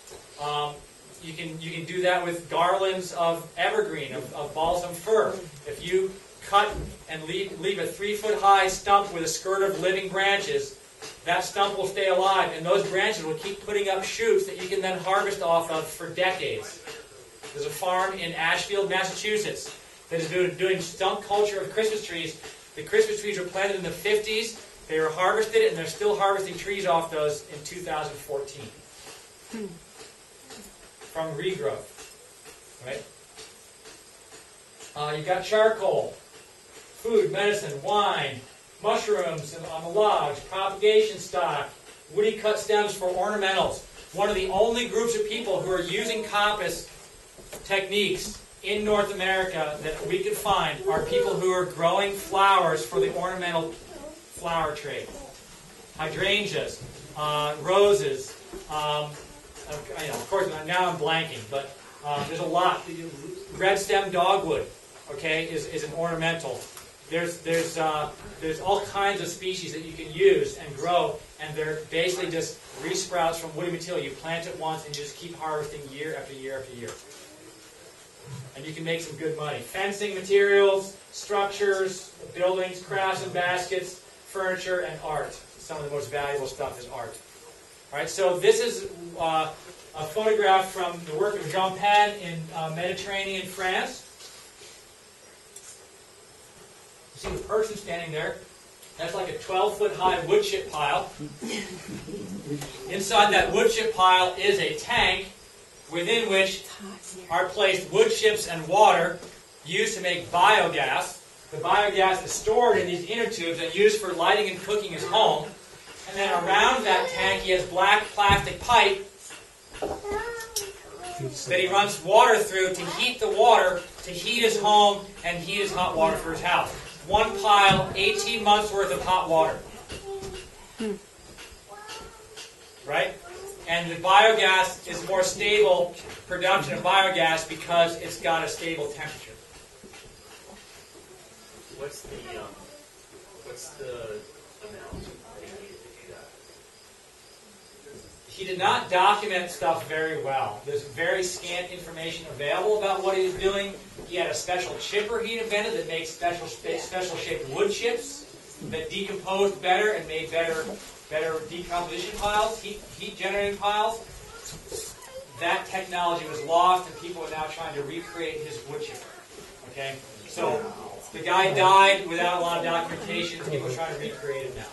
You can do that with garlands of evergreen, of balsam fir. If you cut and leave a 3-foot high stump with a skirt of living branches, that stump will stay alive, and those branches will keep putting up shoots that you can then harvest off of for decades. There's a farm in Ashfield, Massachusetts that is doing stump culture of Christmas trees. The Christmas trees were planted in the 50s. They were harvested, and they're still harvesting trees off those in 2014. From regrowth. Right? You've got charcoal, food, medicine, wine, mushrooms on the logs, propagation stock, woody cut stems for ornamentals. One of the only groups of people who are using coppice techniques in North America that we could find are people who are growing flowers for the ornamental flower trade. Hydrangeas, roses, of course now I'm blanking, but there's a lot. Red stem dogwood, okay, is an ornamental. There's all kinds of species that you can use and grow, and they're basically just resprouts from woody material. You plant it once and you just keep harvesting year after year after year. And you can make some good money. Fencing materials, structures, buildings, crafts and baskets, furniture, and art. Some of the most valuable stuff is art. All right, so this is a photograph from the work of Jean Pan in Mediterranean France. You see the person standing there. That's like a 12-foot high wood chip pile. Inside that wood chip pile is a tank within which are placed wood chips and water used to make biogas. The biogas is stored in these inner tubes and used for lighting and cooking his home. And then around that tank he has black plastic pipe that he runs water through to heat the water, to heat his home and heat his hot water for his house. One pile, 18 months worth of hot water. Right? And the biogas is more stable production of biogas because it's got a stable temperature. What's the amount that you need to do that? He did not document stuff very well. There's very scant information available about what he was doing. He had a special chipper he invented that made special shaped wood chips that decomposed better and made better decomposition piles, heat generating piles. That technology was lost, and people are now trying to recreate his wood chipper. Okay, so the guy died without a lot of documentation. People are trying to recreate it now.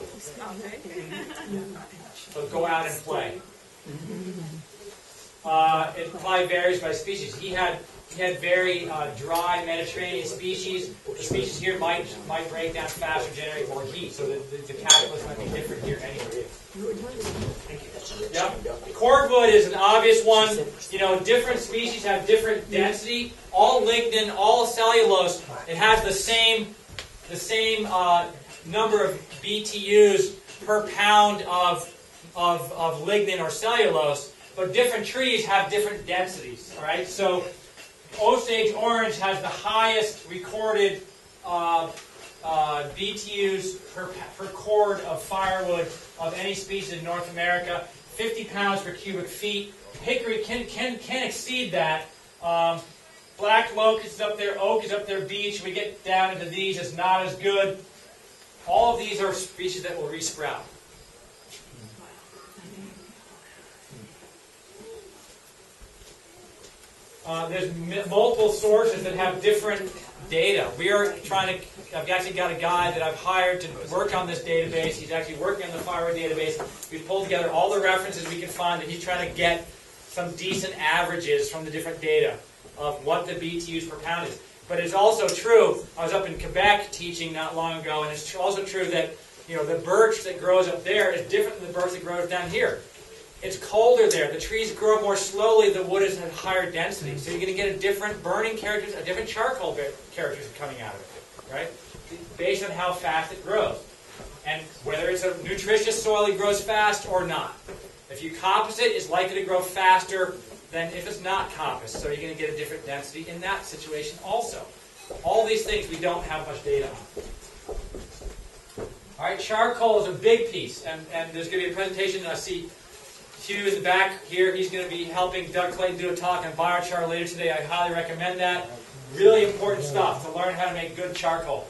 So go out and play. It probably varies by species. He had very dry Mediterranean species. The species here might break down faster, generate more heat. So the calculus might be different here anyway. Yep. Cordwood is an obvious one. You know, different species have different density. All lignin, all cellulose, it has the same number of BTUs per pound of lignin or cellulose, but different trees have different densities. All right, so Osage orange has the highest recorded BTUs per cord of firewood of any species in North America, 50 pounds per cubic feet. Hickory can exceed that. Black locust is up there, oak is up there, beech. We get down into these, it's not as good. All of these are species that will resprout. There's multiple sources that have different data. We are trying to, I've actually got a guy that I've hired to work on this database. He's actually working on the firewood database. We've pulled together all the references we can find, and he's trying to get some decent averages from the different data of what the BTUs per pound is. But it's also true, I was up in Quebec teaching not long ago, and it's also true that the birch that grows up there is different than the birch that grows down here. It's colder there. The trees grow more slowly. The wood is at higher density. So you're going to get a different burning character, a different charcoal characters coming out of it, right? Based on how fast it grows. And whether it's a nutritious soil, it grows fast or not. If you coppice it, it's likely to grow faster than if it's not coppice. So you're going to get a different density in that situation also. All these things we don't have much data on. All right, charcoal is a big piece, and there's going to be a presentation. I see Hugh in the back here. He's going to be helping Doug Clayton do a talk on biochar later today. I highly recommend that. Really important stuff to learn how to make good charcoal.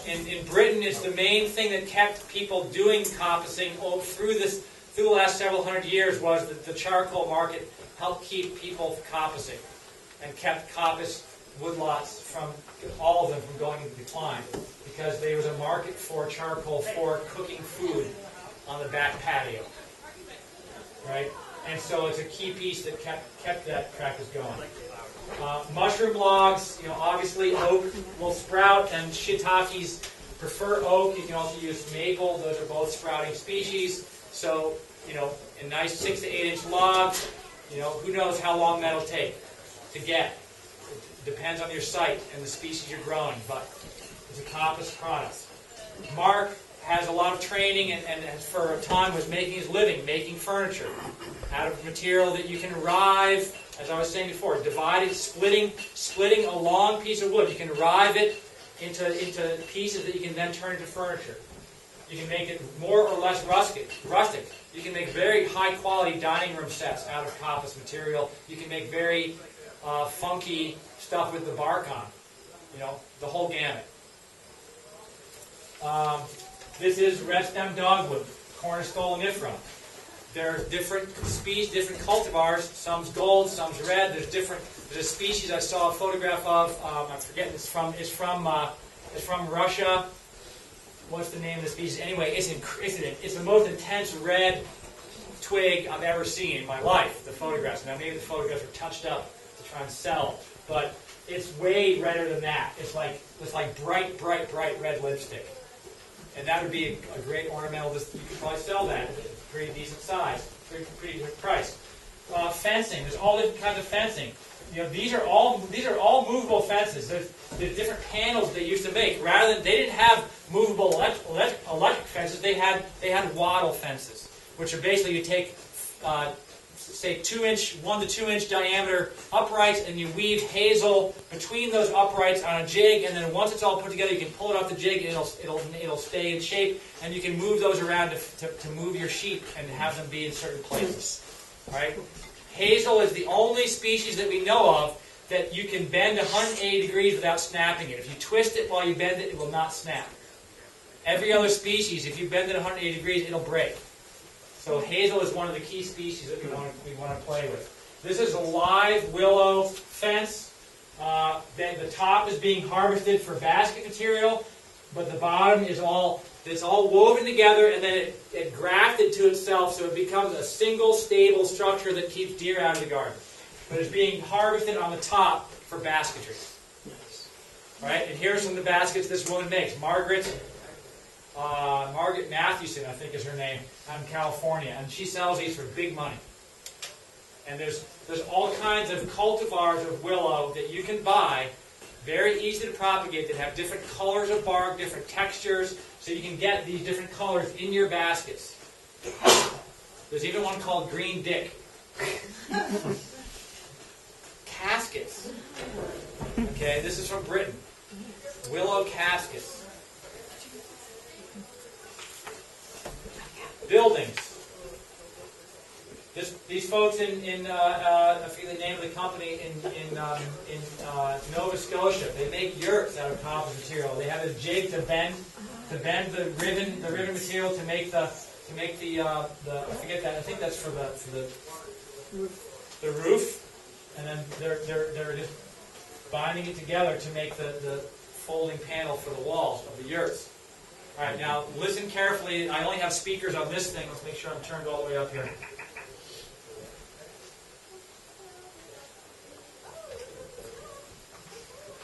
In Britain, it's the main thing that kept people doing coppicing through the last several hundred years was that the charcoal market helped keep people coppicing and kept coppice woodlots from all of them from going into decline because there was a market for charcoal for cooking food on the back patio, right? And so it's a key piece that kept that practice going. Mushroom logs, obviously oak will sprout, and shiitakes prefer oak. You can also use maple; those are both sprouting species. So, a nice 6 to 8 inch log. Who knows how long that'll take to get. It depends on your site and the species you're growing, but it's a coppice product. Mark has a lot of training and for a time was making his living, making furniture out of material that you can rive, as I was saying before, divided, splitting a long piece of wood. You can rive it into pieces that you can then turn into furniture. You can make it more or less rustic. You can make very high quality dining room sets out of coppice material. You can make very funky stuff with the bark on. The whole gamut. This is red stem dogwood, cornerstolonifera. There are different species, different cultivars. Some's gold, some's red. There's a species I saw a photograph of. I'm forgetting. It's from Russia. What's the name of the species? Anyway, it's the most intense red twig I've ever seen in my life. The photographs. Now maybe the photographs are touched up to try and sell, but it's way redder than that. It's like bright red lipstick. And that would be a great ornamental. You could probably sell that at a pretty decent size, pretty good price. Fencing. There's all different kinds of fencing. These are all movable fences. There's different panels they used to make. Rather than they didn't have movable electric fences, they had wattle fences, which are basically you take say 1 to 2 inch diameter uprights, and you weave hazel between those uprights on a jig, and then once it's all put together, you can pull it off the jig, and it'll stay in shape, and you can move those around to move your sheep and have them be in certain places. All right. Hazel is the only species that we know of that you can bend 180 degrees without snapping it. If you twist it while you bend it, it will not snap. Every other species, if you bend it 180 degrees, it'll break. So hazel is one of the key species that we want to play with. This is a live willow fence. The top is being harvested for basket material, but the bottom is all woven together, and then it grafted to itself, so it becomes a single stable structure that keeps deer out of the garden. But it's being harvested on the top for basketry. All right, and here's some of the baskets this woman makes. Margaret Mathewson, I think is her name, out in California, and she sells these for big money. And there's all kinds of cultivars of willow that you can buy, very easy to propagate, that have different colors of bark, different textures, so you can get these different colors in your baskets. There's even one called Green Dick. Caskets. Okay, this is from Britain. Willow caskets. Buildings. These folks in I forget the name of the company in Nova Scotia. They make yurts out of coppice material. They have a jig to bend the ribbon material to make the I forget that. I think that's for the roof, and then they're just binding it together to make the folding panel for the walls of the yurts. All right, now listen carefully. I only have speakers on this thing. Let's make sure I'm turned all the way up here.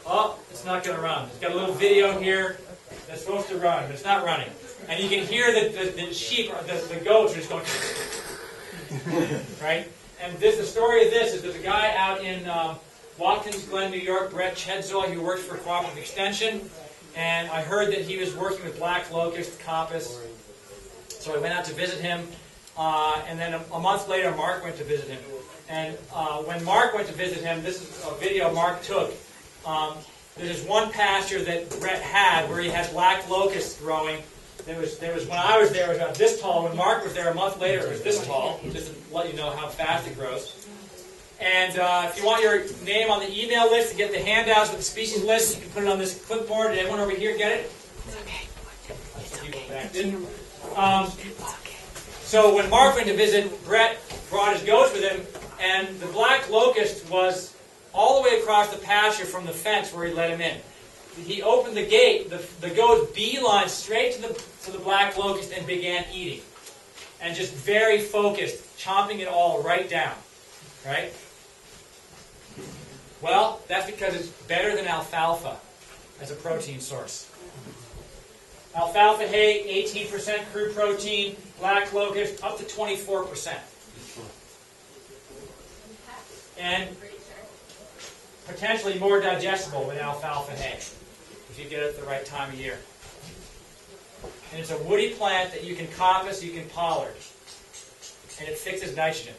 Oh, it's not going to run. It's got a little video here that's supposed to run, but it's not running. And you can hear the sheep, the goats are just going, right? And the story of this is there's a guy out in Watkins Glen, New York, Brett Chedzoy, who works for Cooperative Extension. And I heard that he was working with black locust coppice. So I went out to visit him. And then a month later, Mark went to visit him. And when Mark went to visit him, this is a video Mark took. There's this one pasture that Brett had where he had black locusts growing. There was when I was there, it was about this tall. When Mark was there a month later, it was this tall, just to let you know how fast it grows. And if you want your name on the email list to get the handouts with the species list, you can put it on this clipboard. Did everyone over here get it? It's okay. So when Mark went to visit, Brett brought his goats with him, and the black locust was all the way across the pasture from the fence where he let him in. He opened the gate, the goats beeline straight to the black locust and began eating. And just very focused, chomping it all right down. Right? Well, that's because it's better than alfalfa as a protein source. Alfalfa hay, 18% crude protein, black locust, up to 24%. And potentially more digestible than alfalfa hay, if you get it at the right time of year. And it's a woody plant that you can coppice, you can pollard, and it fixes nitrogen.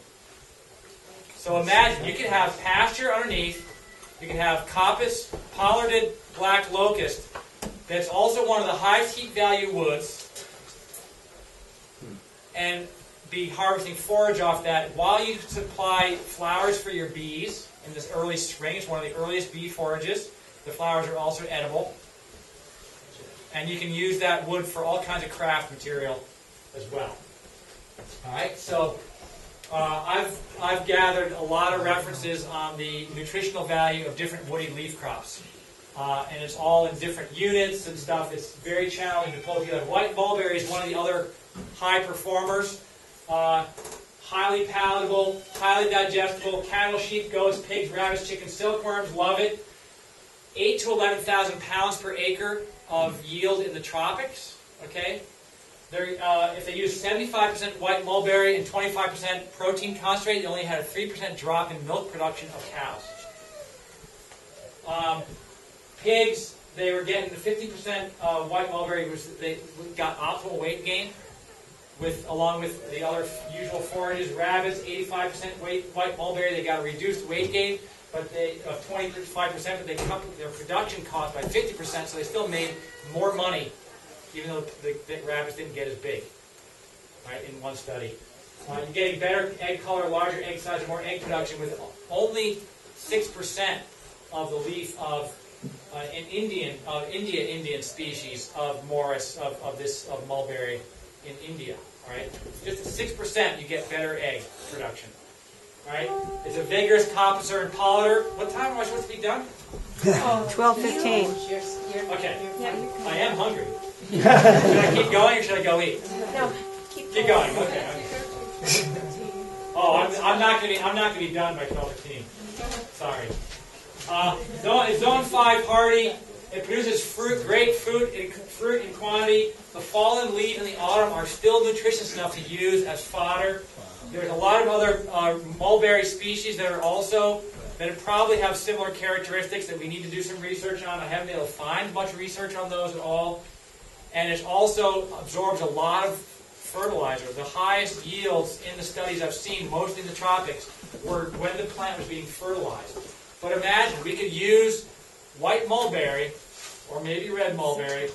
So imagine, you can have pasture underneath, you can have coppice, pollarded black locust, that's also one of the highest heat value woods, and be harvesting forage off that while you supply flowers for your bees in this early spring. It's one of the earliest bee forages. The flowers are also edible. And you can use that wood for all kinds of craft material as well. Alright, so I've gathered a lot of references on the nutritional value of different woody leaf crops. And it's all in different units and stuff. It's very challenging to pull together. White mulberry is one of the other high performers. Highly palatable, highly digestible. Cattle, sheep, goats, pigs, rabbits, chickens, silkworms, love it. 8 to 11,000 pounds per acre of yield in the tropics. Okay, if they use 75% white mulberry and 25% protein concentrate, they only had a 3% drop in milk production of cows. Pigs, they were getting the 50% white mulberry, which they got optimal weight gain, along with the other usual forages. Rabbits, 85% white mulberry, they got a reduced weight gain, but of 25%, but they cut their production cost by 50%, so they still made more money, even though the rabbits didn't get as big, right, in one study. You're getting better egg color, larger egg size, and more egg production with only 6% of the leaf of Indian species of Morris of mulberry in India. Right, just at 6% you get better egg production. Right, it's a vigorous coppicer and pollinator. What time am I supposed to be done? 12:15. Okay, I am hungry. Should I keep going or should I go eat? No, keep going. Okay. Oh, I'm not gonna be done by 12:15. Sorry. It's zone 5 hardy. It produces great fruit in quantity. The fallen leaf and the autumn are still nutritious enough to use as fodder. There's a lot of other mulberry species that probably have similar characteristics that we need to do some research on. I haven't been able to find much research on those at all. And it also absorbs a lot of fertilizer. The highest yields in the studies I've seen, mostly in the tropics, were when the plant was being fertilized. But imagine, we could use white mulberry, or maybe red mulberry,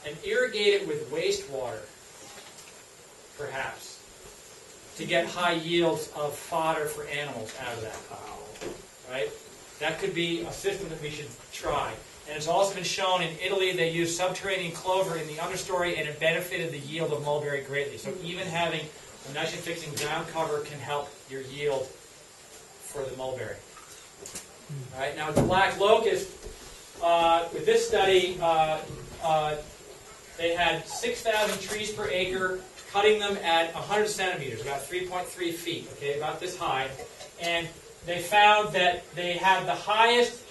and irrigate it with wastewater, perhaps, to get high yields of fodder for animals out of that. Right? That could be a system that we should try. And it's also been shown in Italy they used subterranean clover in the understory, and it benefited the yield of mulberry greatly. So even having a nitrogen-fixing ground cover can help your yield for the mulberry. All right, now with the black locust, with this study, they had 6,000 trees per acre, cutting them at 100 centimeters, about 3.3 feet, okay, about this high. And they found that they had the highest,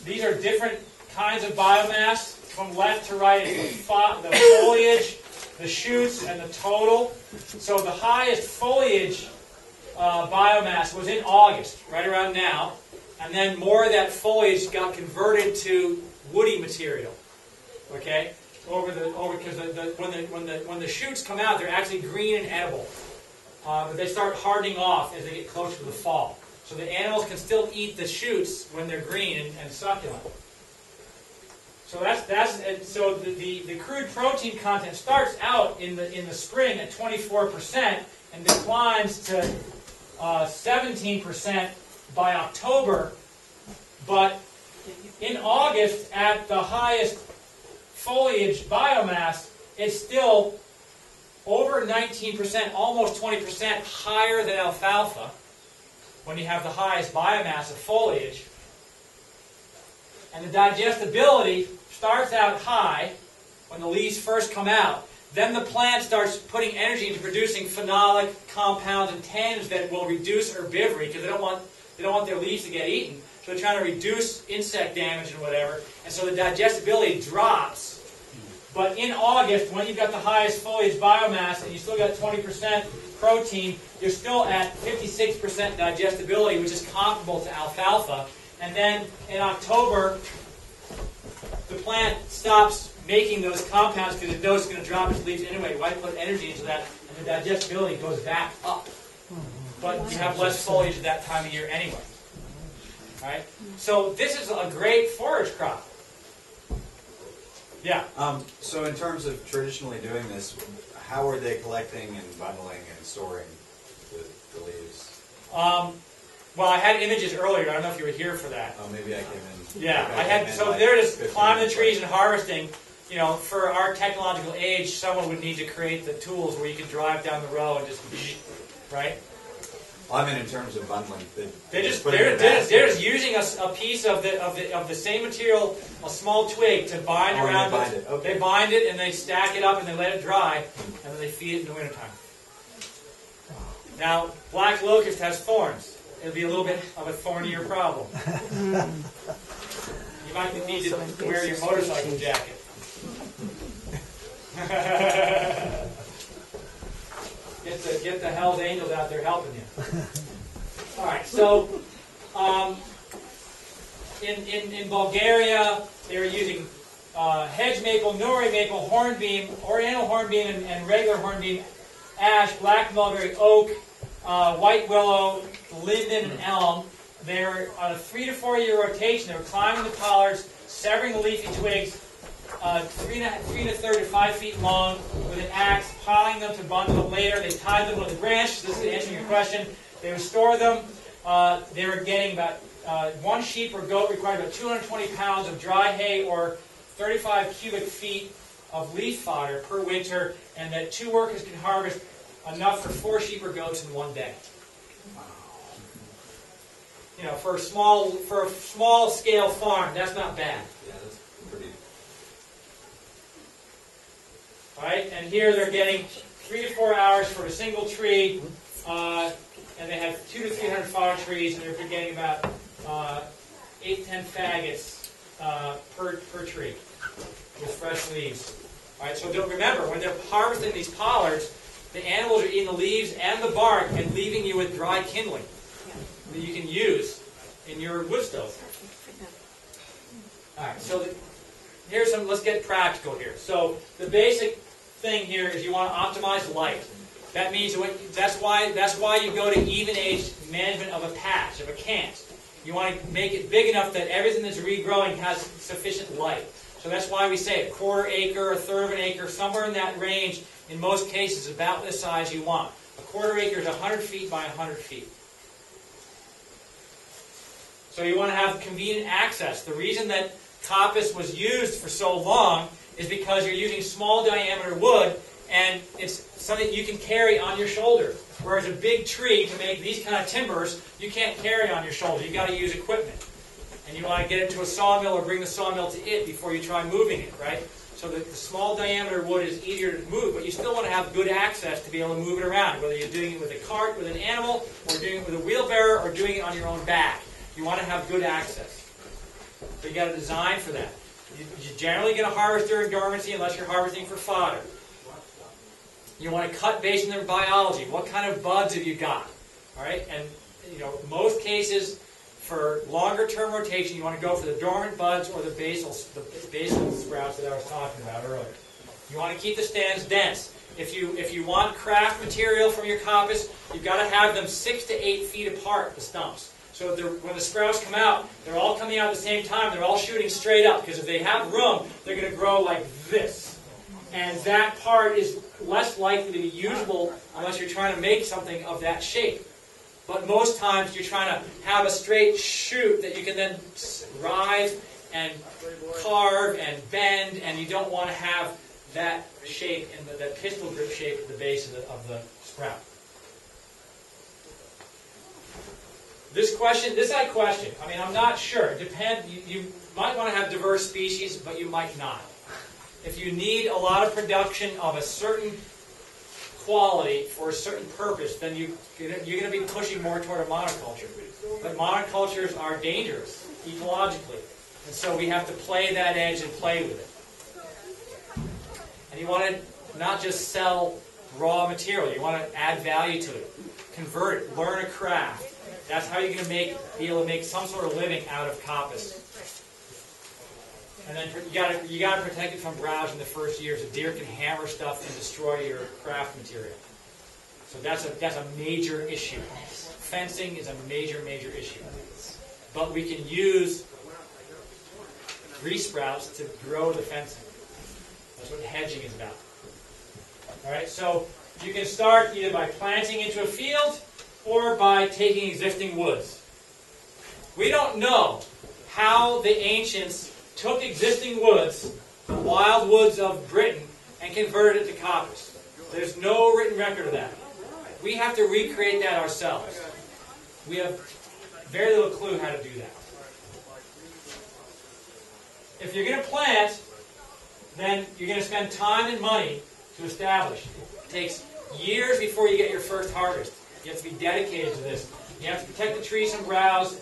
these are different kinds of biomass from left to right. It's the foliage, the shoots, and the total. So the highest foliage biomass was in August, right around now, and then more of that foliage got converted to woody material. Okay, because when the shoots come out, they're actually green and edible, but they start hardening off as they get closer to the fall. So the animals can still eat the shoots when they're green and succulent. So so the crude protein content starts out in the spring at 24% and declines to 17% by October. But in August, at the highest foliage biomass, it's still over 19%, almost 20% higher than alfalfa when you have the highest biomass of foliage. And the digestibility starts out high when the leaves first come out. Then the plant starts putting energy into producing phenolic compounds and tannins that will reduce herbivory because they don't want their leaves to get eaten. So they're trying to reduce insect damage and whatever. And so the digestibility drops. But in August, when you've got the highest foliage biomass and you still got 20% protein, you're still at 56% digestibility, which is comparable to alfalfa. And then in October, the plant stops making those compounds because it knows it's going to drop its leaves anyway. Why put energy into that? And the digestibility goes back up. But you have less foliage at that time of year anyway. Right? So this is a great forage crop. Yeah. So in terms of traditionally doing this, how are they collecting and bundling and storing the leaves? Well, I had images earlier. I don't know if you were here for that. Oh, maybe I came in. Yeah, I had. So they're just climbing the trees and harvesting. You know, for our technological age, someone would need to create the tools where you can drive down the row and just, right? I mean, in terms of bundling, They're just using a piece of the same material, a small twig, to bind around. They bind it. Okay. They bind it and they stack it up and they let it dry, and then they feed it in the wintertime. Now, black locust has thorns. It'll be a little bit of a thornier problem. You might need to wear your motorcycle jacket. Get the Hell's Angels out there helping you. All right, so in Bulgaria, they're using hedge maple, Nuri maple, hornbeam, oriental hornbeam, and regular hornbeam, ash, black mulberry, oak, white willow, linden, and elm. They're on a 3 to 4 year rotation. They were climbing the pollards, severing the leafy twigs, 3 1/3 to 5 feet long with an axe, piling them to bundle them later. They tied them with a branch. This is answering your question. They would store them. They were getting about one sheep or goat required about 220 pounds of dry hay or 35 cubic feet of leaf fodder per winter, and that 2 workers can harvest enough for 4 sheep or goats in one day. You know, for a small scale farm, that's not bad. Yeah, that's pretty. Right? And here they're getting 3 to 4 hours for a single tree, and they have 200 to 300 fodder trees, and they're getting about 8 to 10 faggots per tree with fresh leaves. All right, so don't remember, when they're harvesting these pollards, the animals are eating the leaves and the bark and leaving you with dry kindling that you can use in your wood stove. All right, so here's some. Let's get practical here. So the basic thing here is you want to optimize light. That means that's why you go to even-age management of a patch, of a cant. You want to make it big enough that everything that's regrowing has sufficient light. So that's why we say a 1/4 acre, 1/3 of an acre, somewhere in that range. In most cases, about the size you want. A 1/4 acre is 100 feet by 100 feet. So you want to have convenient access. The reason that coppice was used for so long is because you're using small diameter wood, and it's something you can carry on your shoulder. Whereas a big tree, to make these kind of timbers, you can't carry on your shoulder. You've got to use equipment. And you want to get it to a sawmill or bring the sawmill to it before you try moving it, right? So the small diameter wood is easier to move, but you still want to have good access to be able to move it around, whether you're doing it with a cart, with an animal, or doing it with a wheelbarrow, or doing it on your own back. You want to have good access. So you got to design for that. You generally get a harvest during dormancy unless you're harvesting for fodder. You want to cut based on their biology. What kind of buds have you got? All right, and most cases for longer term rotation, you want to go for the dormant buds or the basal sprouts that I was talking about earlier. You want to keep the stands dense. If you want craft material from your coppice, you've got to have them 6 to 8 feet apart, the stumps. So when the sprouts come out, they're all coming out at the same time. They're all shooting straight up, because if they have room, they're going to grow like this. And that part is less likely to be usable unless you're trying to make something of that shape. But most times you're trying to have a straight shoot that you can then rise and carve and bend, and you don't want to have that shape, and that pistol grip shape at the base of the sprout. This question, I mean, I'm not sure. It depends. You might want to have diverse species, but you might not. If you need a lot of production of a certain quality for a certain purpose, then you're going to be pushing more toward a monoculture. But monocultures are dangerous ecologically, and so we have to play that edge and play with it. And you want to not just sell raw material. You want to add value to it, convert it, learn a craft. That's how you're going to be able to make some sort of living out of coppice. And then you got to protect it from browse in the first years. A deer can hammer stuff and destroy your craft material. So that's a major issue. Fencing is a major issue. But we can use resprouts to grow the fencing. That's what hedging is about. All right. So you can start either by planting into a field or by taking existing woods. We don't know how the ancients took existing woods, the wild woods of Britain, and converted it to coppice. There's no written record of that. We have to recreate that ourselves. We have very little clue how to do that. If you're going to plant, then you're going to spend time and money to establish. It takes years before you get your first harvest. You have to be dedicated to this. You have to protect the trees from browse,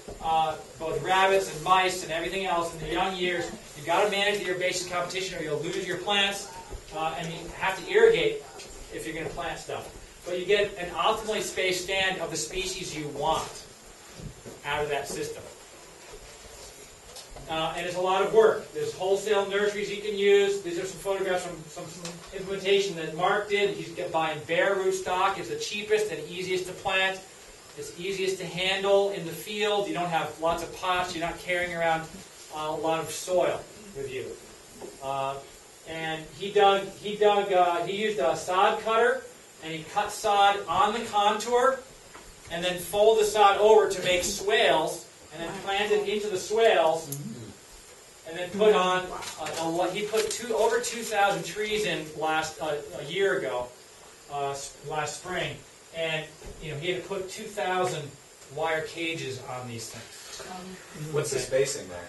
both rabbits and mice and everything else in the young years. You've got to manage the irrigation competition or you'll lose your plants. And you have to irrigate if you're going to plant stuff. But you get an optimally spaced stand of the species you want out of that system. And it's a lot of work. There's wholesale nurseries you can use. These are some photographs from some implementation that Mark did. He's buying bare rootstock. It's the cheapest and easiest to plant. It's easiest to handle in the field. You don't have lots of pots. You're not carrying around a lot of soil with you. And he used a sod cutter, and he cut sod on the contour, and then fold the sod over to make swales, and then plant it into the swales, and then put on. He put over 2,000 trees in a year ago, last spring. And he had to put 2,000 wire cages on these things. What's the spacing there?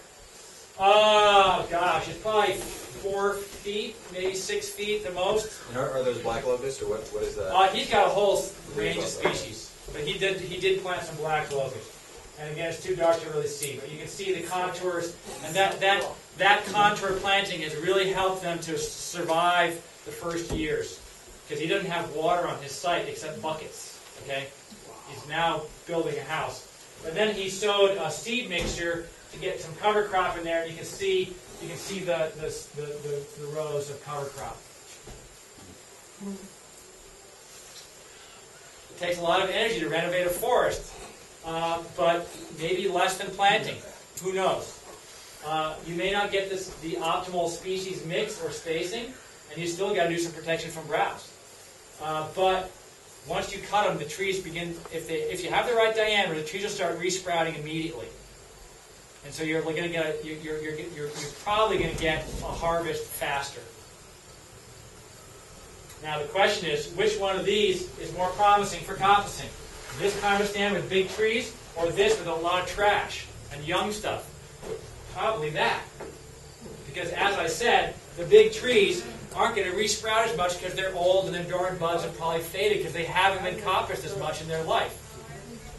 Oh gosh, it's probably 4 feet, maybe 6 feet the most. And are those black locust or what is that? He's got a whole range of species, but he did plant some black locust. And again, it's too dark to really see, but you can see the contours, and that contour planting has really helped them to survive the first years. Because he doesn't have water on his site except buckets. Okay, he's now building a house. But then he sowed a seed mixture to get some cover crop in there, and you can see the rows of cover crop. It takes a lot of energy to renovate a forest, but maybe less than planting. Who knows? You may not get the optimal species mix or spacing, and you still got to do some protection from browse. But once you cut them, the trees begin. If you have the right diameter, the trees will start resprouting immediately. And so you're probably going to get a harvest faster. Now the question is, which one of these is more promising for coppicing? This kind of stand with big trees, or this with a lot of trash and young stuff? Probably that. Because as I said, the big trees aren't going to resprout as much because they're old and their dormant buds have probably faded because they haven't been coppiced as much in their life.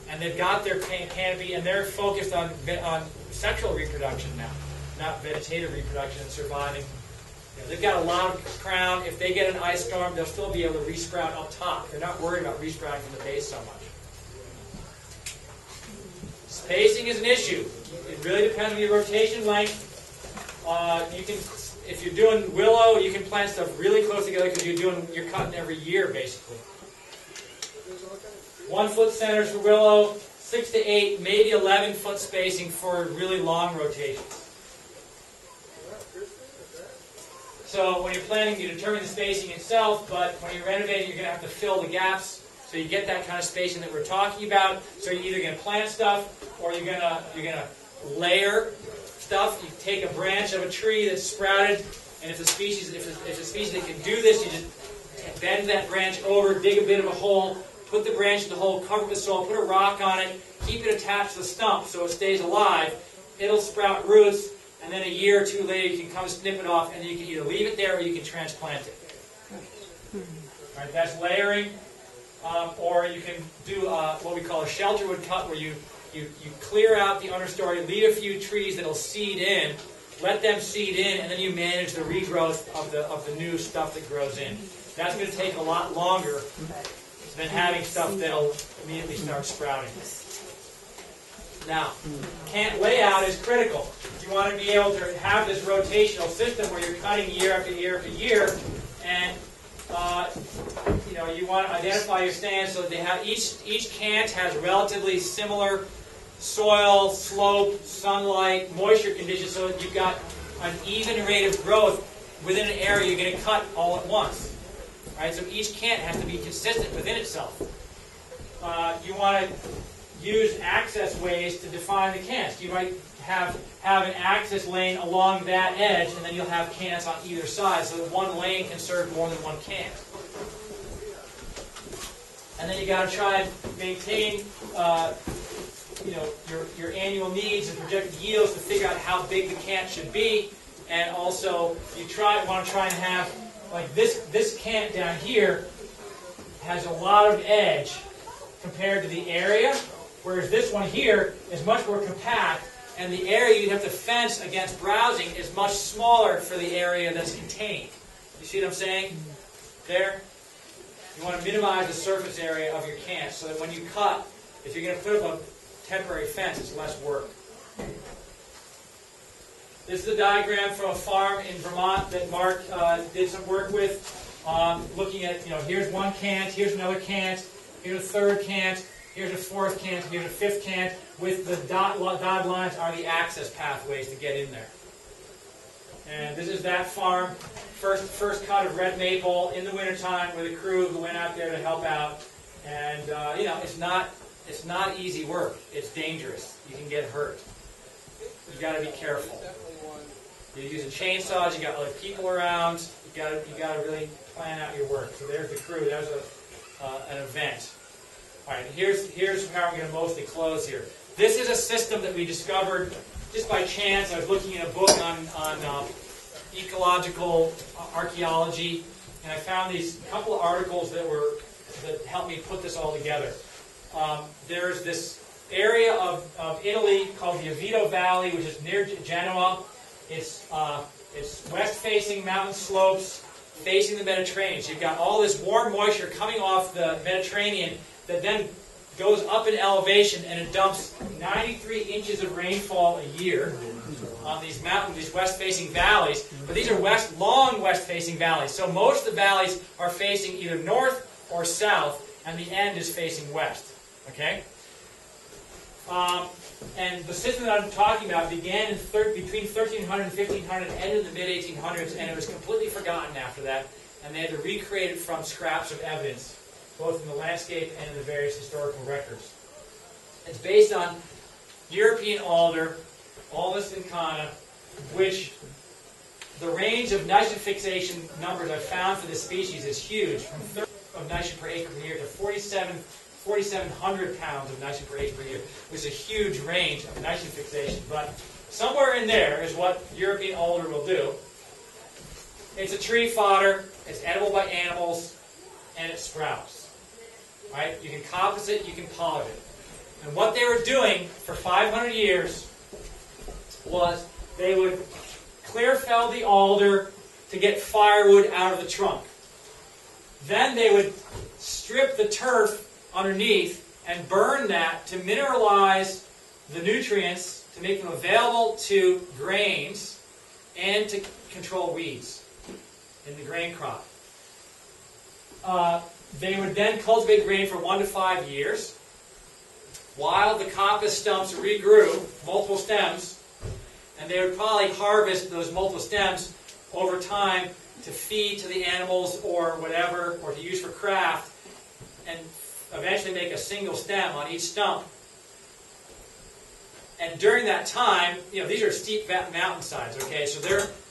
And they've got their canopy and they're focused on sexual reproduction now, not vegetative reproduction and surviving. They've got a lot of crown. If they get an ice storm, they'll still be able to resprout up top. They're not worried about resprouting from the base so much. Spacing is an issue. It really depends on your rotation length. If you're doing willow, you can plant stuff really close together because you're cutting every year basically. 1 foot centers for willow, 6 to 8, maybe 11 foot spacing for really long rotations. So when you're planting, you determine the spacing itself, but when you're renovating, you're going to have to fill the gaps. So you get that kind of spacing that we're talking about. So you're either going to plant stuff, or you're gonna layer stuff. You take a branch of a tree that's sprouted, and if the species that can do this, you just bend that branch over, dig a bit of a hole, put the branch in the hole, cover it with soil, put a rock on it, keep it attached to the stump so it stays alive. It'll sprout roots, and then a year or two later, you can come snip it off, and you can either leave it there or you can transplant it. All right, that's layering. Or you can do what we call a shelterwood cut, where you clear out the understory, leave a few trees that'll seed in, let them seed in, and then you manage the regrowth of the new stuff that grows in. That's going to take a lot longer than having stuff that'll immediately start sprouting. Now, layout is critical. You want to be able to have this rotational system where you're cutting year after year after year, and you want to identify your stands so that they have each cant has relatively similar soil, slope, sunlight, moisture conditions, so that you've got an even rate of growth within an area you're going to cut all at once. Right? So each cant has to be consistent within itself. You want to use access ways to define the cants. You might have an access lane along that edge, and then you'll have cants on either side, so that one lane can serve more than one cant. And then you got to try and maintain, your annual needs and projected yields to figure out how big the cant should be. And also, you want to try and have, like this cant down here has a lot of edge compared to the area, whereas this one here is much more compact, and the area you'd have to fence against browsing is much smaller for the area that's contained. You see what I'm saying? There? You want to minimize the surface area of your cant so that when you cut, if you're going to put up a temporary fence, it's less work. This is a diagram from a farm in Vermont that Mark did some work with, looking at, here's one cant, here's another cant, here's a third cant, here's a fourth cant, here's a fifth cant. With the dotted lines are the access pathways to get in there. And this is that farm. First cut of red maple in the wintertime with a crew who went out there to help out. And it's not easy work. It's dangerous. You can get hurt. You got to be careful. You're using chainsaws. You got other people around. You got to really plan out your work. So there's the crew. There's an event. All right. Here's how I'm going to mostly close here. This is a system that we discovered just by chance. I was looking at a book on ecological archaeology, and I found these couple of articles that helped me put this all together. There's this area of Italy called the Avito Valley, which is near Genoa. It's west-facing mountain slopes facing the Mediterranean. So you've got all this warm moisture coming off the Mediterranean that then goes up in elevation, and it dumps 93 inches of rainfall a year on these mountains, these west-facing valleys. But these are long west-facing valleys. So most of the valleys are facing either north or south, and the end is facing west. Okay? And the system that I'm talking about began between 1300 and 1500, ended in the mid-1800s, and it was completely forgotten after that. And they had to recreate it from scraps of evidence, both in the landscape and in the various historical records. It's based on European alder, Alnus incana, which the range of nitrogen fixation numbers I've found for this species is huge, from 30 of nitrogen per acre per year to 4,700 pounds of nitrogen per acre per year, which is a huge range of nitrogen fixation. But somewhere in there is what European alder will do. It's a tree fodder, it's edible by animals, and it sprouts. Right? You can coppice it, you can polish it. And what they were doing for 500 years was they would clear fell the alder to get firewood out of the trunk. Then they would strip the turf underneath and burn that to mineralize the nutrients, to make them available to grains, and to control weeds in the grain crop. They would then cultivate grain for 1 to 5 years. while the coppice stumps regrew, multiple stems, and they would probably harvest those multiple stems over time to feed to the animals or whatever, or to use for craft, and eventually make a single stem on each stump. And during that time, these are steep mountainsides, okay? So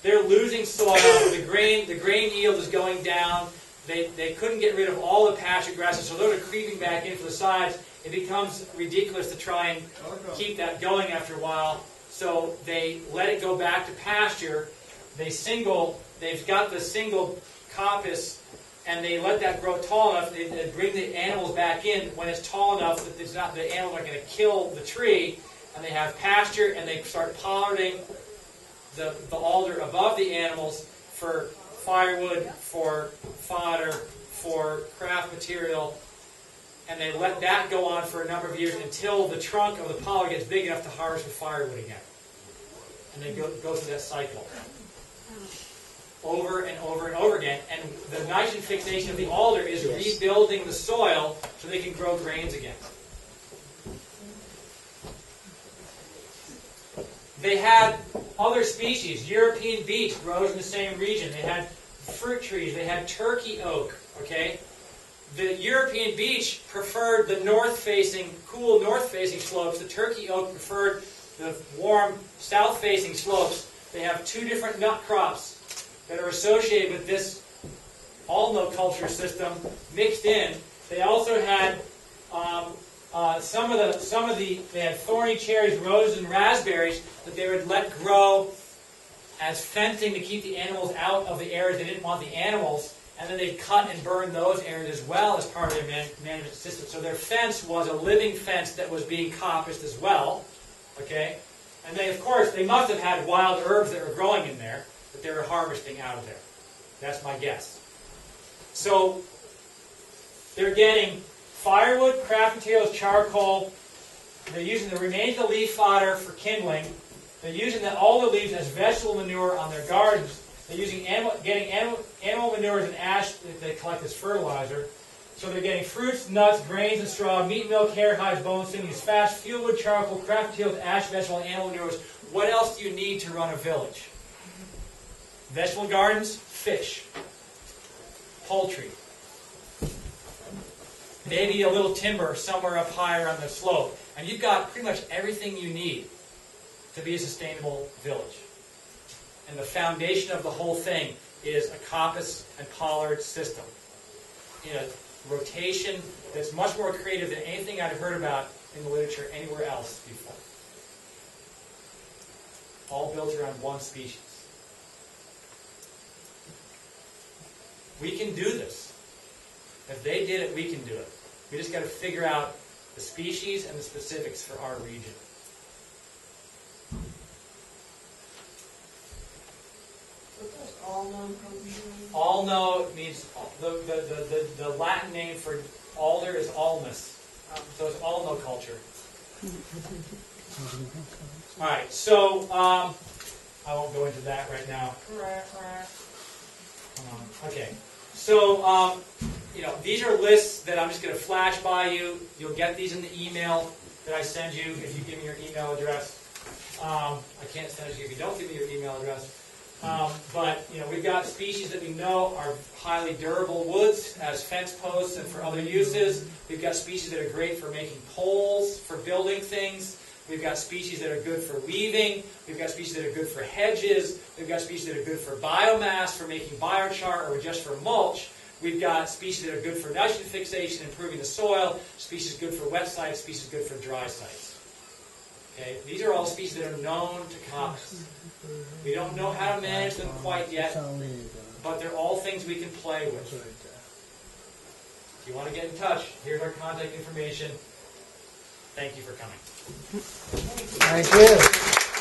they're losing soil, the grain yield is going down, they couldn't get rid of all the pasture grasses, so those are creeping back into the sides. It becomes ridiculous to try and keep that going after a while, so they let it go back to pasture. They've got the single coppice, and they let that grow tall enough. They bring the animals back in when it's tall enough that the animals are going to kill the tree, and they have pasture, and they start pollarding the alder above the animals for firewood, for fodder, for craft material, and they let that go on for a number of years until the trunk of the pollard gets big enough to harvest with firewood again. And they go through that cycle over and over and over again. And the nitrogen fixation of the alder is rebuilding the soil so they can grow grains again. They had other species. European beech grows in the same region. They had fruit trees. They had turkey oak. Okay, the European beech preferred the cool north-facing slopes. The turkey oak preferred the warm south-facing slopes. They have two different nut crops that are associated with this culture system mixed in. They also had they had thorny cherries, roses, and raspberries that they would let grow as fencing to keep the animals out of the areas they didn't want the animals, and then they'd cut and burn those areas as well as part of their management system. So their fence was a living fence that was being coppiced as well. Okay? And they, of course, they must have had wild herbs that were growing in there that they were harvesting out of there. That's my guess. So they're getting firewood, craft materials, charcoal. They're using the remains of the leaf fodder for kindling. They're using all the leaves as vegetable manure on their gardens. They're using getting animal manures and ash that they collect as fertilizer. So they're getting fruits, nuts, grains, and straw, meat, milk, hair, hides, bones, sinews, fat, fuel wood, charcoal, craft materials, ash, vegetable, and animal manures. What else do you need to run a village? Vegetable gardens, fish, poultry. Maybe a little timber somewhere up higher on the slope. And you've got pretty much everything you need to be a sustainable village. And the foundation of the whole thing is a coppice and pollard system in a rotation that's much more creative than anything I've heard about in the literature anywhere else before. All built around one species. We can do this. If they did it, we can do it. We just got to figure out the species and the specifics for our region. Alno means the Latin name for alder is alnus. So it's alno culture. All right, so I won't go into that right now. Okay, so these are lists that I'm just going to flash by you. You'll get these in the email that I send you if you give me your email address. I can't send it to you if you don't give me your email address. But we've got species that we know are highly durable woods as fence posts and for other uses. We've got species that are great for making poles, for building things. We've got species that are good for weaving. We've got species that are good for hedges. We've got species that are good for biomass, for making biochar, or just for mulch. We've got species that are good for nitrogen fixation, improving the soil. Species good for wet sites. Species good for dry sites. Okay, these are all species that are known to coppice. We don't know how to manage them quite yet, but they're all things we can play with. If you want to get in touch, here's our contact information. Thank you for coming. Thank you.